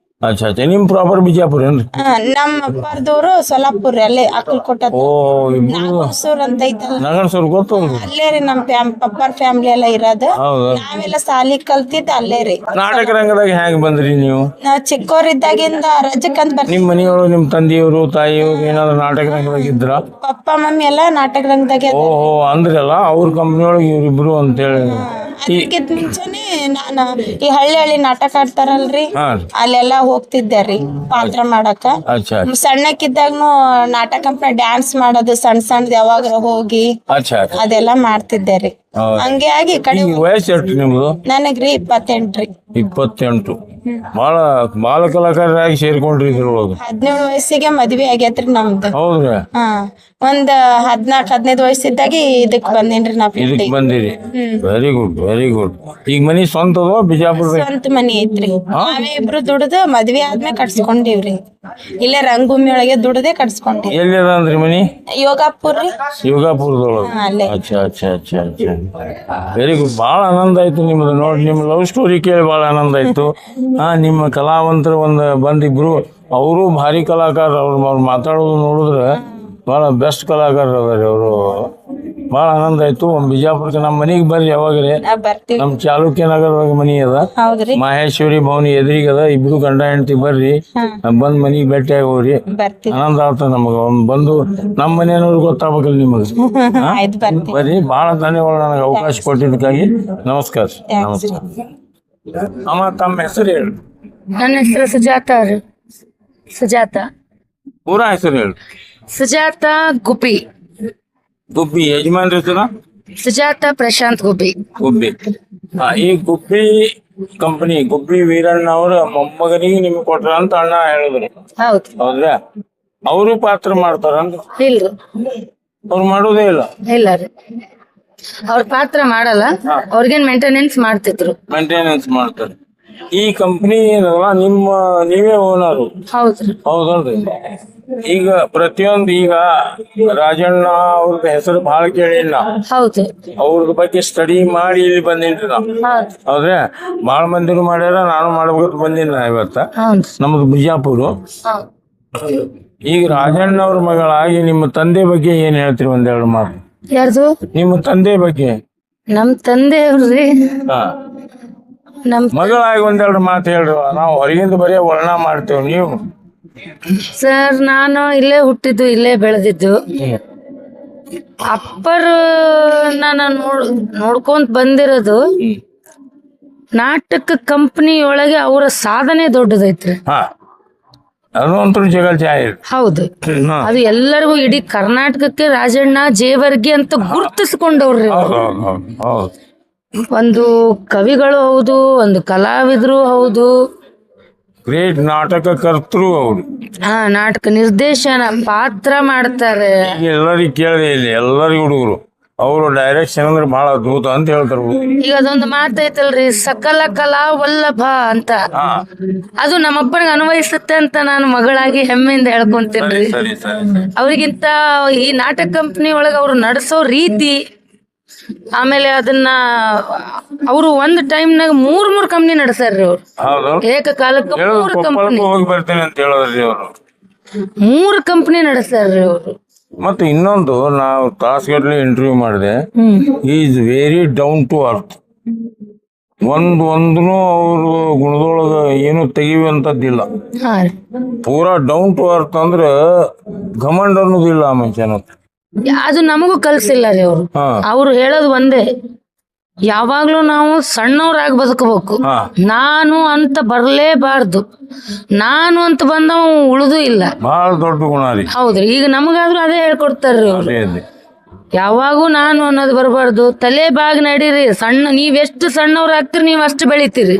ಅಚ್ಚಾ ಅಚ್ಚಾ. ನಿಮ್ ಪ್ರಾಪರ್ ಬಿಜಾಪುರ ಏನ್ರಿ? ನಮ್ಮ ಅಪ್ಪಾರ್ದವ್ರು ಸೊಲ್ಲಾಪುರ್ ಅಲ್ಲೇ ಅಕ್ಕಲ್ಕೋಟ ಓ, ನಾಗಸೂರ್ ಅಂತ ಐತಲ್ಲ, ನಗರಸೂರ್ ಗೊತ್ತು. ಅಲ್ಲೇ ರೀ ನಮ್ ಪಪ್ಪಾರ್ ಫ್ಯಾಮಿಲಿ ಎಲ್ಲ ಇರೋದು. ಹೌದು. ನಾವೆಲ್ಲ ಸಾಲಿ ಕಲ್ತಿದ್ ಅಲ್ಲೇ ರೀ. ನಾಟಕ ರಂಗದಾಗ ಹೆಂಗ್ ಬಂದ್ರಿ ನೀವು? ನಾವ್ ಚಿಕ್ಕವರಿದ್ದಾಗಿಂದ ರಜಕ್ಕಂತ ಬರ್ತೀವಿ. ನಿಮ್ ಮನೆಯೊಳಗೆ ನಿಮ್ ತಂದೆಯವರು ತಾಯಿಯವರು ಏನಾದ್ರು ನಾಟಕ ರಂಗದಾಗ ಇದ್ರ? ಪಪ್ಪ ಮಮ್ಮಿ ಎಲ್ಲ ನಾಟಕ ರಂಗದಾಗೆ. ಓಹೋ, ಅಂದ್ರಲ್ಲ ಅವ್ರ ಕಂಪ್ನಿಯೊಳಗೆ ಇವ್ರಿಬ್ರು ಅಂತೇಳಿ. ಅದಕ್ಕಿಂತ ಮುಂಚೆನೆ ನಾನು ಈ ಹಳ್ಳಿ ನಾಟಕ ಆಡ್ತಾರಲ್ರಿ, ಹಾ. ಅಲ್ಲೆಲ್ಲ ಹೋಗ್ತಿದ್ದೆ ರೀ ಪಾತ್ರ ಮಾಡಕ. ಅಚ್ಚಾ ಸಣ್ಣಕ್ಕಿದ್ದಾಗ್ನು ನಾಟಕ ಕಂಪ್ನಿ ಡ್ಯಾನ್ಸ್ ಮಾಡೋದು ಸಣ್ಣದ್ ಯಾವಾಗ ಹೋಗಿ ಅಚ್ಚಾ ಅಚ್ಚಾ. ಅದೆಲ್ಲ ಮಾಡ್ತಿದ್ದೆ ರೀ. ಹಂಗೆ ಆಗಿ ಈ ಕಡೆ ಈಗ ವಯಸ್ಸು ಎಷ್ಟು ನಿಮ್ದು? ನನಗ್ರಿ 28 ರೀ. 28. ಬಹಳ ಬಾಲ ಕಲಾಕಾರರಾಗಿ ಸೇರ್ಕೊಂಡ್ರಿ ಇದ್ರೊಳಗೆ. 17 ವಯಸ್ಸಿಗೆ ಮದ್ವೆ ಆಗೈತ್ರಿ ನಮ್ದು. ಹೌದ್ರಿ? ಹಾ, ಒಂದ್ 14-15 ವಯಸ್ಸಿದ್ದಾಗಿ ಇದಕ್ ಬಂದೇನ್ರಿ ನಾ ಇದಕ್ ಫೀಲ್ಡಿಗೆ. ಬಂದಿರಿ. Very good very good. ಈಗ ಮನಿ ಸ್ವಂತದ ಬಿಜಾಪುರ? ಸ್ವಂತ ಮನಿ ಐತ್ರಿ. ನಾವೇ ಇಬ್ರು ದುಡ್ದು ಮದ್ವೆ ಆದ್ಮೇಲೆ ಕಟ್ಸ್ಕೊಂಡಿವ್ರಿ. ಇಲ್ಲೇ ರಂಗಭೂಮಿ ಒಳಗೆ ದುಡ್ದೇ ಕಟ್ಸ್ಕೊಂಡಿವಿ. ಎಲ್ಲಿ ಅದ ಅಂದ್ರಿ ಮನಿ? ಯೋಗಾಪುರ್ ರೀ. ಯೋಗಾಪುರದೊಳಗೆ? ಅಲ್ಲೇ. ಅಚ್ಚಾ ಅಚ್ಚಾ ಅಚ್ಚಾ ಅಚ್ಚಾ. Very good. ಭಾಳ ಆನಂದ ಆಯ್ತು ನಿಮ್ದು ನೋಡಿ. ನಿಮ್ಮ ಲವ್ ಸ್ಟೋರಿ ಕೇಳಿ ಭಾಳ ಆನಂದ ಆಯ್ತು. ನಿಮ್ಮ ಕಲಾವಂತರು ಒಂದು ಬಂದಿಬ್ರು, ಅವರು ಭಾರಿ ಕಲಾಕಾರ. ಅವ್ರು ಮಾತಾಡೋದು ನೋಡಿದ್ರೆ ಭಾಳ ಬೆಸ್ಟ್ ಕಲಾಕಾರ ಅದಾರೆ ಅವರು. ಭಾಳ ಆನಂದ ಆಯ್ತು. ಬಿಜಾಪುರಕ್ಕೆ ನಮ್ಮ ಮನೆಗೆ ಬರ್ರಿ ಯಾವಾಗ್ರಿ. ಬರ್ತೀವಿ. ನಮ್ಮ ಚಾಲುಕ್ಯ ನಗರದಾಗ ಮನಿ ಅದ. ಹೌದ್ರಿ. ಮಹೇಶ್ವರಿ ಭವನಿ ಎದುರಿಗದ. ಇಬ್ರು ಗಂಡ ಹೆಂಡತಿ ಬರ್ರಿ, ಬಂದ್ ಮನಿಗೆ ಭೇಟಿಯಾಗಿ ಹೋಗ್ರಿ. ಬರ್ತೀವಿ. ಆನಂದ ಆಗ್ತದ ನಮಗ. ಬಂದು ನಮ್ಮ ಮನೆಯವ್ರಿಗೆ ಗೊತ್ತಾಗ್ಬೇಕಲ್ಲ ನಿಮಗೆ. ಆಯ್ತು ಬರ್ತೀವಿ. ಬರ್ರಿ. ಭಾಳ ಧನ್ಯವಾದ ನನಗೆ ಅವಕಾಶ ಕೊಟ್ಟಿದ್ದಕ್ಕಾಗಿ. ನಮಸ್ಕಾರ. ನಮಸ್ಕಾರ. ಅಮ್ಮ, ತಮ್ಮ ಹೆಸರು ಹೇಳಿ. ನನ್ನ ಹೆಸರು ಸುಜಾತ. ಪೂರಾ ಹೆಸರು ಹೇಳಿ. ಸುಜಾತ ಗುಬ್ಬಿ. ಗುಬ್ಬಿ. ಯಜಮಾನ್ರ ಹೆಸರ? ಸುಜಾತ ಪ್ರಶಾಂತ್ ಗುಬ್ಬಿ. ಗುಬ್ಬಿ. ಈ ಗುಬ್ಬಿ ಕಂಪನಿ ಗುಬ್ಬಿ ವೀರಣ್ಣ ಅವರ ಮೊಮ್ಮಗನಿಗೆ ನಿಮ್ಗೆ ಕೊಟ್ರ ಅಂತ ಅಣ್ಣ ಹೇಳಿದ್ರು. ಹೌದು. ಹೌದ್ರಾ? ಅವರು ಪಾತ್ರ ಮಾಡ್ತಾರಂತ? ಇಲ್ರಿ, ಅವ್ರು ಮಾಡೋದೇ ಇಲ್ಲ? ಇಲ್ಲ ರೀ, ಅವ್ರ ಪಾತ್ರ ಮಾಡಲ್ಲ. ಅವ್ರಿಗೇನ್ ಮೇಂಟೆನೆನ್ಸ್ ಮಾಡ್ತಿದ್ರು. ಮೇಂಟೆನೆನ್ಸ್ ಮಾಡ್ತಾರೆ. ಈ ಕಂಪನಿ ಏನಲ್ಲ ನೀವೇ ಓನರು? ಹೌದ್ರಿ. ಹೌದಲ್ರಿ? ಈಗ ಪ್ರತಿಯೊಂದು ಈಗ ರಾಜಣ್ಣ ಅವ್ರದ್ದು ಹೆಸರು ಬಹಳ ಕೇಳಿಲ್ಲ. ಹೌದು. ಅವ್ರ ಬಗ್ಗೆ ಸ್ಟಡಿ ಮಾಡಿ ಇಲ್ಲಿ ಬಂದಿನ್ರಿ ನಾ. ಹೌದು. ಹೌದ್ರಾ? ಬಾಳ ಮಂದಿರು ಮಾಡ್ಯಾರ, ನಾನು ಮಾಡ್ಬೇಕಂತ ಬಂದಿನ ಇವತ್ತ. ನಮ್ದು ಬಿಜಾಪುರ. ಈಗ ರಾಜಣ್ಣ ಅವ್ರ ಮಗಳಾಗಿ ನಿಮ್ಮ ತಂದೆ ಬಗ್ಗೆ ಏನ್ ಹೇಳ್ತೀರಿ? ಒಂದೆರಡು ಮಾತು. ಯಾರ್ದು? ನಿಮ್ಮ ತಂದೆ ಬಗ್ಗೆ. ನಮ್ ತಂದೆಯವ್ರಿ. ನಮ್ ಮಗಳಾಗಿ ಒಂದೆರಡು ಮಾತು ಹೇಳ್ರಿ. ನಾವು ಹೊರಗಿಂದ ಬರೀ ವರ್ಣ ಮಾಡ್ತೇವೆ. ನೀವು? ಸರ್, ನಾನು ಇಲ್ಲೇ ಹುಟ್ಟಿದ್ದು, ಇಲ್ಲೇ ಬೆಳೆದಿದ್ದು. ಅಪ್ಪರು ನಾನು ನೋಡ್ಕೊಂತ ಬಂದಿರೋದು ನಾಟಕ ಕಂಪನಿ ಒಳಗೆ. ಅವರ ಸಾಧನೆ ದೊಡ್ಡದೈತ್ರಿ. ಅದು ಅಂತೂ ಜಗಲ್ ಜಾಹಿರ್. ಹೌದು. ಅದು ಎಲ್ಲರಿಗೂ, ಇಡೀ ಕರ್ನಾಟಕಕ್ಕೆ ರಾಜಣ್ಣ ಜೇವರ್ಗಿ ಅಂತ ಗುರುತಿಸ್ಕೊಂಡವ್ರಿ. ಒಂದು ಕವಿಗಳು ಹೌದು, ಒಂದು ಕಲಾವಿದರು ಹೌದು, ಗ್ರೇಟ್ ನಾಟಕ ಕರ್ತೃ ಅವರು. ನಾಟಕ ನಿರ್ದೇಶನ ಪಾತ್ರ ಮಾಡ್ತಾರೆ. ಎಲ್ಲರಿಗೂ ಕೇಳಿದೆ ಇಲ್ಲಿ, ಎಲ್ಲರಿಗೂ ಹುಡುಗರು ಅವರು ಡೈರೆಕ್ಷನ್ ಅಂದ್ರೆ ಬಹಳ ಅದ್ಭುತ ಅಂತ ಹೇಳ್ತಾರೆ. ಈಗ ಅದೊಂದು ಮಾತೈತಲ್ರಿ, ಸಕಲ ಕಲಾ ವಲ್ಲಭ ಅಂತ. ಅದು ನಮ್ಮಪ್ಪನಿಗೆ ಅನ್ವಯಿಸುತ್ತೆ ಅಂತ ನಾನು ಮಗಳಾಗಿ ಹೆಮ್ಮೆಯಿಂದ ಹೇಳ್ಕೊಂತೀನಿ. ಅವ್ರಿಗಿಂತ ಈ ನಾಟಕ ಕಂಪನಿ ಒಳಗೆ ಅವ್ರು ನಡೆಸೋ ರೀತಿ, ಆಮೇಲೆ ಅದನ್ನ ಅವರು ಒಂದ್ ಟೈಮ್ನಾಗ ಮೂರ್ ಕಂಪ್ನಿ ನಡೆಸ್ಯಾರ್ರಿ. ಅವ್ರು ಏಕಕಾಲಕ್ಕೆ 3 ಕಂಪ್ನಿ ಹೋಗಿ ಬರ್ತೇನೆ ಅಂತ ಹೇಳೋದ್ರಿ ಅವರು. 3 ಕಂಪ್ನಿ ನಡೆಸ್ಯಾರ್ರಿ ಅವರು. ಮತ್ತೆ ಇನ್ನೊಂದು, ನಾವು ತಾಸುಗಟ್ಟಲೆ ಇಂಟರ್ವ್ಯೂ ಮಾಡಿದೆ. Is very down to earth. ಒಂದೂ ಅವ್ರ ಗುಣದೊಳಗ ಏನು ತೆಗಿಯುವಂತದ್ದಿಲ್ಲ. ಪೂರಾ ಡೌನ್ ಟು ಅರ್ತ್ ಅಂದ್ರೆ ಘಮಂಡ್ ಅನ್ನೋದಿಲ್ಲ ಆ ಮನುಷ್ಯನ. ಅದು ನಮಗೂ ಕಲ್ಸಿಲ್ಲ ರೀ ಅವ್ರು. ಅವ್ರು ಹೇಳೋದು ಒಂದೇ, ಯಾವಾಗ್ಲೂ ನಾವು ಸಣ್ಣವ್ರಾಗಿ ಬದುಕಬೇಕು. ನಾನು ಅಂತ ಬರ್ಲೇಬಾರ್ದು. ನಾನು ಅಂತ ಬಂದವ ಉಳಿದು ಇಲ್ಲ. ಬಹಳ ದೊಡ್ಡ ಗುಣ ರೀ. ಹೌದ್ರಿ. ಈಗ ನಮಗಾದ್ರೂ ಅದೇ ಹೇಳ್ಕೊಡ್ತಾರ್ರಿ ಅವ್ರು. ಯಾವಾಗೂ ನಾನು ಅನ್ನೋದು ಬರಬಾರ್ದು. ತಲೆ ಬಾಗಿ ನಡೀರಿ. ನೀವೆಷ್ಟು ಸಣ್ಣವ್ರಾಗ್ತೀರಿ, ನೀವು ಅಷ್ಟು ಬೆಳಿತೀರಿ.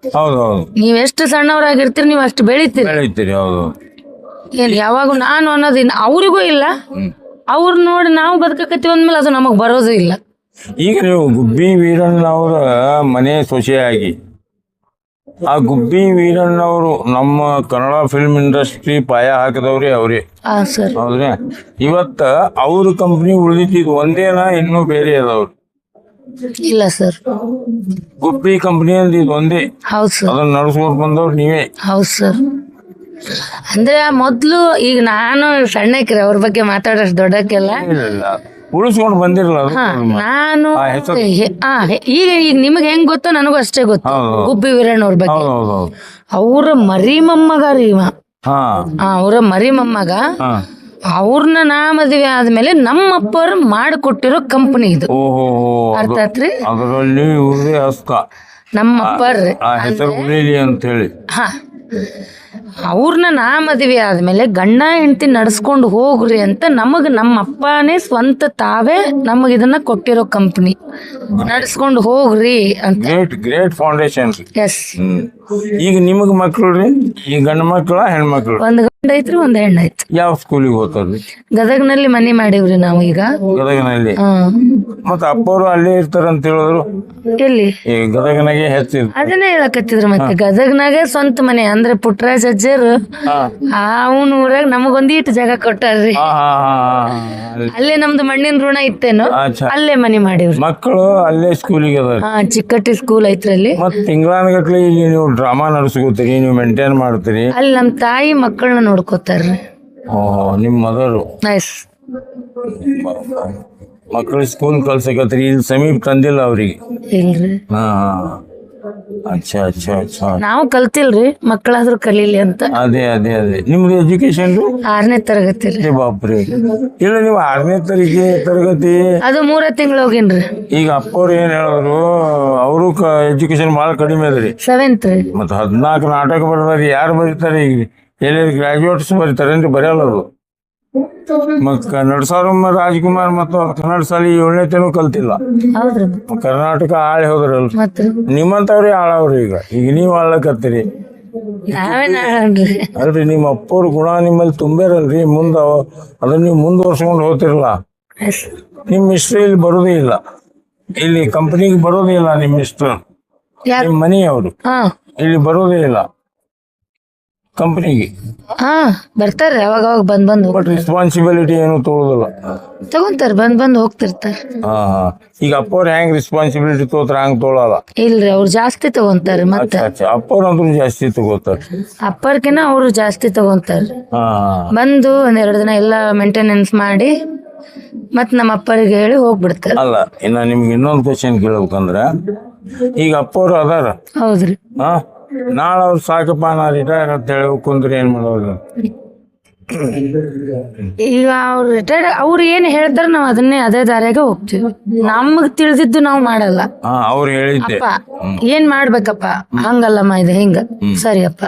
ಹೌದು ಹೌದು ನೀವ್ ಎಷ್ಟು ಸಣ್ಣವರಾಗಿರ್ತೀರಿ ನೀವು ಅಷ್ಟು ಬೆಳಿತೀರಿ. ಬೆಳಿತೀರಿ. ಹೌದು ಏನ್ ಯಾವಾಗ ನಾನು ಅನ್ನೋದು ಅವ್ರಿಗೂ ಇಲ್ಲ, ಅವ್ರ ನೋಡಿ ನಾವು ಬದುಕಕತ್ತೀವಿ ಅಂದ್ಮೇಲೆ ಅದು ನಮಗ್ ಬರೋದು ಇಲ್ಲ. ಈಗ ನೀವು ಗುಬ್ಬಿ ವೀರಣ್ಣವರ ಮನೆ ಸೊಸೆಯಾಗಿ, ಆ ಗುಬ್ಬಿ ವೀರಣ್ಣವರು ನಮ್ಮ ಕನ್ನಡ ಫಿಲ್ಮ್ ಇಂಡಸ್ಟ್ರಿ ಪಾಯ ಹಾಕಿದವ್ರಿ ಅವ್ರಿ, ಹಾ ಸರ್. ಹೌದ್ರಿ? ಇವತ್ತ ಅವ್ರ ಕಂಪ್ನಿ ಉಳಿದಿದ್ದು ಒಂದೇನಾ ಇನ್ನೂ ಬೇರೆ ಅದಾವ್ರಿ? ಇಲ್ಲ ಸರ್. ಗುಬ್ಬಿ ಕಂಪ್ನಿ ಅಂತ ಇದು ಒಂದೇ, ಹೌದು ಸರ್. ಅದನ್ನ ನಡ್ಸ್ಕೊಂಡ್ ಬಂದವ್ರು ನೀವೇ? ಹೌದು ಸರ್. ಅಂದ್ರೆ ಮೊದ್ಲು ಈಗ ನಾನು ಸಣ್ಣಕ್ರಿ ಅವ್ರ ಬಗ್ಗೆ ಮಾತಾಡೋಷ್ಟು ದೊಡ್ಡಕ್ಕೆಲ್ಲ ಉಳಿಸ್ಕೊಂಡು ಬಂದಿರಲ್ಲ ಅದು. ನಾನು ಆ ಹೆಸರು- ಈಗ ನಿಮಗೆ ಹೆಂಗ್ ಗೊತ್ತೋ ನನಗೂ ಅಷ್ಟೇ ಗೊತ್ತು. ಹೌದು. ಗುಬ್ಬಿ ವೀರಣ್ಣವ್ರ ಬಗ್ಗೆ. ಹೌದು ಹೌದು ಹೌದು. ಅವ್ರ ಮರಿ ಮೊಮ್ಮಗ ರೀ ಇವ. ಹಾ ಅವ್ರ ಮರಿ ಮೊಮ್ಮಗ. ಹಾ. ಅವ್ರನ್ನ ನಾ ಮದ್ವೆ ಆದ್ಮೇಲೆ ನಮ್ಮಪ್ಪರು ಮಾಡಿಕೊಟ್ಟಿರೋ ಕಂಪನಿ ಇದು. ಓಹೋ, ಅರ್ಥ ಆತ್ರಿ? ಅದರಲ್ಲಿ ಇವ್ರದೇ ಹಸ್ತ, ನಮ್ಮಪ್ಪರ್ರಿ. ಆ ಹೆಸರು ಉಳಿಲಿ ಅಂತ ಹೇಳಿ. ಹಾ, ಅವ್ರನ್ನ ನಾ ಮದ್ವೆ ಆದ್ಮೇಲೆ ಗಂಡ ಹೆಂಡತಿ ನಡ್ಸ್ಕೊಂಡು ಹೋಗ್ರಿ ಅಂತ ನಮಗ್ ನಮ್ಮ ಅಪ್ಪನೇ ಸ್ವಂತ ತಾವೇ ನಮಗ್ ಇದನ್ನ ಕೊಟ್ಟಿರೋ ಕಂಪ್ನಿ. ನಡ್ಸ್ಕೊಂಡು ಹೋಗ್ರಿ ಅಂತ. Great great foundation. ಎಸ್. ಈಗ ನಿಮಗ್ ಮಕ್ಳು ರೀ? ಈ ಗಂಡ ಮಕ್ಳ ಹೆಣ್ಮಕ್ಳು? ಒಂದ್ ಗಂಡ ಐತ್ರಿ, ಒಂದ್ ಹೆಣ್ಣ ಐತ್ರಿ. ಯಾವ ಸ್ಕೂಲಿಗೆ ಹೋಗ್ತಾರ್ರಿ? ಗದಗ್ನಲ್ಲಿ ಮನಿ ಮಾಡೀವ್ರಿ ನಾವು ಈಗ. ಗದಗನಲ್ಲಿ? ಹ್ಮ್. ಮತ್ತ ಅಪ್ಪವರು ಅಲ್ಲೇ ಇರ್ತಾರಂತ ಹೇಳಿದ್ರು. ಎಲ್ಲಿ? ಈ ಗದಗನಾಗೆ ಹೆಚ್ಚಿದ್ರು. ಅದನ್ನೇ ಹೇಳಕತ್ತಿದ್ರು. ಮತ್ತೆ ಗದಗ್ನಾಗೆ ಸ್ವಂತ ಮನೆ ಅಂದ್ರೆ ಪುಟ್ಟರಾಜ್ ಅಜ್ಜರು ಅವನ ಊರಾಗ ನಮಗೊಂದೀಟ್ ಜಾಗ ಕೊಟ್ಟಾರ್ರಿ. ಅಲ್ಲೇ ನಮ್ದು ಮಣ್ಣಿನ ಋಣ ಇತ್ತೇನೋ, ಅಲ್ಲೇ ಮನಿ ಮಾಡೀವ್ರಿ. ಮಕ್ಕಳು ಅಲ್ಲೇ ಸ್ಕೂಲಿಗೆ ಅದಾರ? ಹಾ, ಚಿಕ್ಕಟ್ಟಿ ಸ್ಕೂಲ್ ಐತ್ರಿ ಅಲ್ಲಿ. ಮತ್ ತಿಂಗಳಾನಗಟ್ಲೆ ಇಲ್ಲಿ ನೀವು ಡ್ರಾಮಾ ನಡೆಸ್ಕೋತೀರಿ, ನೀವು ಮೇಂಟೈನ್ ಮಾಡ್ತೀರಿ? ಅಲ್ಲಿ ನಮ್ ತಾಯಿ ಮಕ್ಕಳನ್ನ ನೋಡ್ಕೋತಾರ್ರಿ. ಓಹೋ, ನಿಮ್ ಮದರು ನೈಸ್. ಮಕ್ಕಳು ಸ್ಕೂಲ್ ಕಳ್ಸಕತ್ರಿ, ಇಲ್ಲಿ ಸಮೀಪ ತಂದಿಲ್ಲ ಅವ್ರಿಗೆ? ಇಲ್ರಿ. ಹಾ ಅಚ್ಚಾ ಅಚ್ಚಾ ಅಚ್ಚಾ. ನಾವು ಕಲ್ತಿಲ್ರಿ, ಮಕ್ಕಳಾದ್ರೂ ಕಲೀಲಿ ಅಂತ. ಅದೇ ಅದೇ ಅದೇ. ನಿಮ್ದು ಎಜುಕೇಶನ್? 6ನೇ ತರಗತಿ ರೀ. ಬಾಪ್ರಿ. ಇಲ್ಲ, ನೀವು 6ನೇ ತರಗತಿ? ಅದು 3 ತಿಂಗಳು ಹೋಗಿನ್ರಿ. ಈಗ ಅಪ್ಪವ್ರು ಏನ್ ಹೇಳಿದ್ರು, ಅವರು ಎಜುಕೇಶನ್ ಬಹಳ ಕಡಿಮೆ ಅದ್ರಿ. 7th ರೀ. ಮತ್ತ 14 ನಾಟಕ ಬರ್ದಾರಿ, ಯಾರು ಬರೀತಾರೆ? ಈಗ ಎಲ್ಲಿ ಗ್ರಾಜುಯೇಟ್ಸ್ ಬರೀತಾರೇನ್ರಿ? ಬರೆಯಲ್ಲ ಅವರು. ನಡ್ಸಾರಮ್ಮ ರಾಜ್ಕುಮಾರ್ ಮತ್ತು ಕನ್ನಡ ಶಾಲಿ 7ನೇ ತನಕ ಕಲ್ತಿಲ್ಲ. ಹೌದ್ರಿ. ಕರ್ನಾಟಕ ಆಳಿ ಹೋದ್ರಲ್ರಿ. ಮತ್ರಿ ನಿಮ್ಮಂತವ್ರಿ ಆಳವ್ರಿ. ಈಗ ನೀವು ಆಳಕತ್ತೀರಿ. ನಾವೇನ್ ಆಡನ್ರಿ? ಅಲ್ರಿ, ನಿಮ್ಮ ಅಪ್ಪವ್ರ ಗುಣ ನಿಮ್ಮಲ್ಲಿ ತುಂಬೇರಲ್ರಿ. ಅದನ್ನ ನೀವು ಮುಂದುವರ್ಸ್ಕೊಂಡು ಹೋಗ್ತಿರಲ್ಲ. ನಿಮ್ ಮಿಸ್ಟ್ರಿ ಇಲ್ಲಿ ಬರೋದೇ ಇಲ್ಲ, ಇಲ್ಲಿ ಕಂಪನಿಗೆ ಬರೋದೇ ಇಲ್ಲ. ನಿಮ್ ಮಿಸ್ಟ್ರು, ನಿಮ್ ಮನೆಯವರು ಇಲ್ಲಿ ಬರೋದೇ ಇಲ್ಲ ಕಂಪನಿಗೆ. ಹಾ, ಬರ್ತಾರ್ರಿ ಅವಾಗ ಅವಾಗ ಬಂದ್ ಬಟ್ ರೆಸ್ಪಾನ್ಸಿಬಿಲಿಟಿ ಏನು ತಗೊಳ್ಳೋದಿಲ್ಲ. ತಗೊಂತಾರ, ಬಂದ್ ಹೋಗ್ತಿರ್ತಾರ. ಹಾ. ಈಗ ಅಪ್ಪವ್ರ ಹೆಂಗ್ ರೆಸ್ಪಾನ್ಸಿಬಿಲಿಟಿ ತಗೋತಾರ ಹಂಗ್ ತೊಗೊಳಲ್ಲ? ಇಲ್ರಿ, ಅವ್ರು ಜಾಸ್ತಿ ತಗೊಂತಾರ. ಮತ್ತೆ ಅಪ್ಪವ್ರಂದ್ರೂ ಜಾಸ್ತಿ ತಗೋತಾರ. ಅಪ್ಪರ್ಕಿನ ಅವ್ರು ಜಾಸ್ತಿ ತಗೊಂತಾರ. ಹಾ. ಬಂದು 2 ದಿನ ಎಲ್ಲ ಮೇಂಟೆನೆನ್ಸ್ ಮಾಡಿ ಮತ್ ನಮ್ಮ ಅಪ್ಪರಿಗೆ ಹೇಳಿ ಹೋಗ್ಬಿಡ್ತಾರ. ಅಲ್ಲ, ಇನ್ನ ನಿಮ್ಗೆ ಇನ್ನೊಂದು ಕ್ವಶನ್ ಕೇಳ್ಬೇಕಂದ್ರ, ಈಗ ಅಪ್ಪವ್ರು ಅದಾರ, ಹೌದ್ರಿ. ಹಾ, ನಾಳೆ ಅವ್ರು ಸಾಕಪ್ಪ ನಾ ರಿಟೈರ್ ಅಂತ ಹೇಳಿ ಕುಂದ್ರೆ ಏನ್ ಮಾಡೋದು? ಈಗ ಅವ್ರು ರಿಟೈರ್ಡ್ ಅವ್ರು ಏನ್ ಹೇಳ್ತಾರ ನಾವ್ ಅದೇ ದಾರ್ಯಾಗ ಹೋಗ್ತೀವಿ. ನಮಗ್ ತಿಳಿದಿದ್ದು ನಾವ್ ಮಾಡಲ್ಲ. ಅವ್ರು ಹೇಳಿದ್ದೆ ಅಪ್ಪ ಏನ್ ಮಾಡ್ಬೇಕಪ್ಪ, ಹಂಗಲ್ಲಮ್ಮ ಇದು ಹಿಂಗ, ಸರಿ ಅಪ್ಪ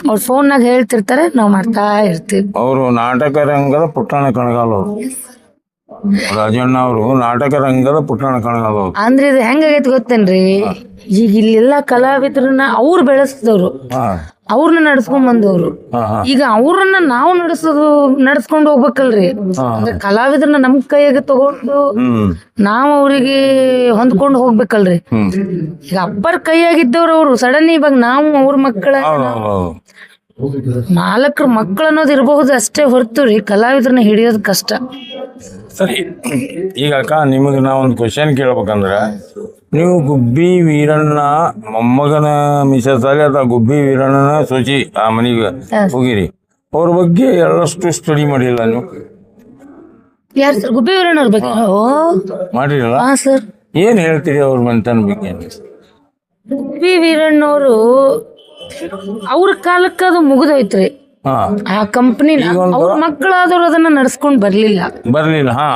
ಅವ್ರ ಫೋನ್ನಾಗ ಹೇಳ್ತಿರ್ತಾರೆ, ನಾವ್ ಮಾಡ್ತಾ ಇರ್ತೀವಿ. ಅವರು ನಾಟಕ ರಂಗದ ಪುಟ್ಟಣ ಕಣಗಾಲ ಅವರು, ರಾಜಣ್ಣ ಅವರು ನಾಟಕ ರಂಗದ ಪುಟ್ಟಣ ಕಣಗಾಲ ಅವರು. ಅಂದ್ರೆ ಇದು ಹೆಂಗಾಗೈತಿ ಗೊತ್ತೇನ್ರಿ? ಈಗ ಇಲ್ಲೆಲ್ಲಾ ಕಲಾವಿದ್ರನ್ನ ಅವ್ರು ಬೆಳೆಸಿದವ್ರು, ಅವ್ರನ್ನ ನಡ್ಸ್ಕೊಂಡ್ ಬಂದವ್ರು. ಈಗ ಅವ್ರನ್ನ ನಾವು ನಡ್ಸ್ಕೊಂಡ್ ಹೋಗ್ಬೇಕಲ್ರಿ. ಅಂದ್ರೆ ಕಲಾವಿದ್ರನ್ನ ನಮ್ ಕೈಯಾಗ ತಗೊಂಡು ನಾವ್ ಅವ್ರಿಗೆ ಹೊಂದ್ಕೊಂಡು ಹೋಗ್ಬೇಕಲ್ರಿ. ಈಗ ಅಪ್ಪರ್ ಕೈಯಾಗಿದ್ದವ್ರು ಅವ್ರು. ಸಡನ್ ಇವಾಗ ನಾವು ಅವ್ರ ಮಕ್ಕಳ ಮಾಲಕ್ರ ಮಕ್ಕಳು ಅನ್ನೋದು ಇರಬಹುದು ಅಷ್ಟೇ ಹೊರತು ರೀ ಕಲಾವಿದ್ರನ್ನ ಹಿಡಿಯೋದು ಕಷ್ಟ. ಸರಿ, ಈಗ ಅಕ್ಕ ನಿಮಗೆ ನಾ ಒಂದು ಕ್ವಶನ್ ಕೇಳ್ಬೇಕಂದ್ರ, ನೀವು ಗುಬ್ಬಿ ವೀರಣ್ಣ ಮೊಮ್ಮಗನ ಮಿಸಸ್ ಅಲ್ಲಿ ಅಥವಾ ಗುಬ್ಬಿ ವೀರಣ್ಣನ ಸೊಚಿ ಆ ಮನೆಗೆ ಹೋಗಿರಿ, ಅವ್ರ ಬಗ್ಗೆ ಎಲ್ಲಷ್ಟು ಸ್ಟಡಿ ಮಾಡಿಲ್ಲ ನೀವು? ಯಾರು ಸರ್? ಗುಬ್ಬಿ ವೀರಣ್ಣವ್ರ ಬಗ್ಗೆ ಮಾಡಿರಲ್ಲ? ಹಾ ಸರ್. ಏನ್ ಹೇಳ್ತೀರಿ ಅವ್ರ ಮನೆತನ ಬಗ್ಗೆ? ಗುಬ್ಬಿ ವೀರಣ್ಣವ್ರು ಅವ್ರ ಕಾಲಕ್ಕ ಅದು ಮುಗಿದೋಯ್ತ್ರಿ. ಆ ಕಂಪನಿ ಅವ್ರ ಮಕ್ಕಳಾದವ್ರು ಅದನ್ನ ನಡ್ಸ್ಕೊಂಡ್ ಬರ್ಲಿಲ್ಲ.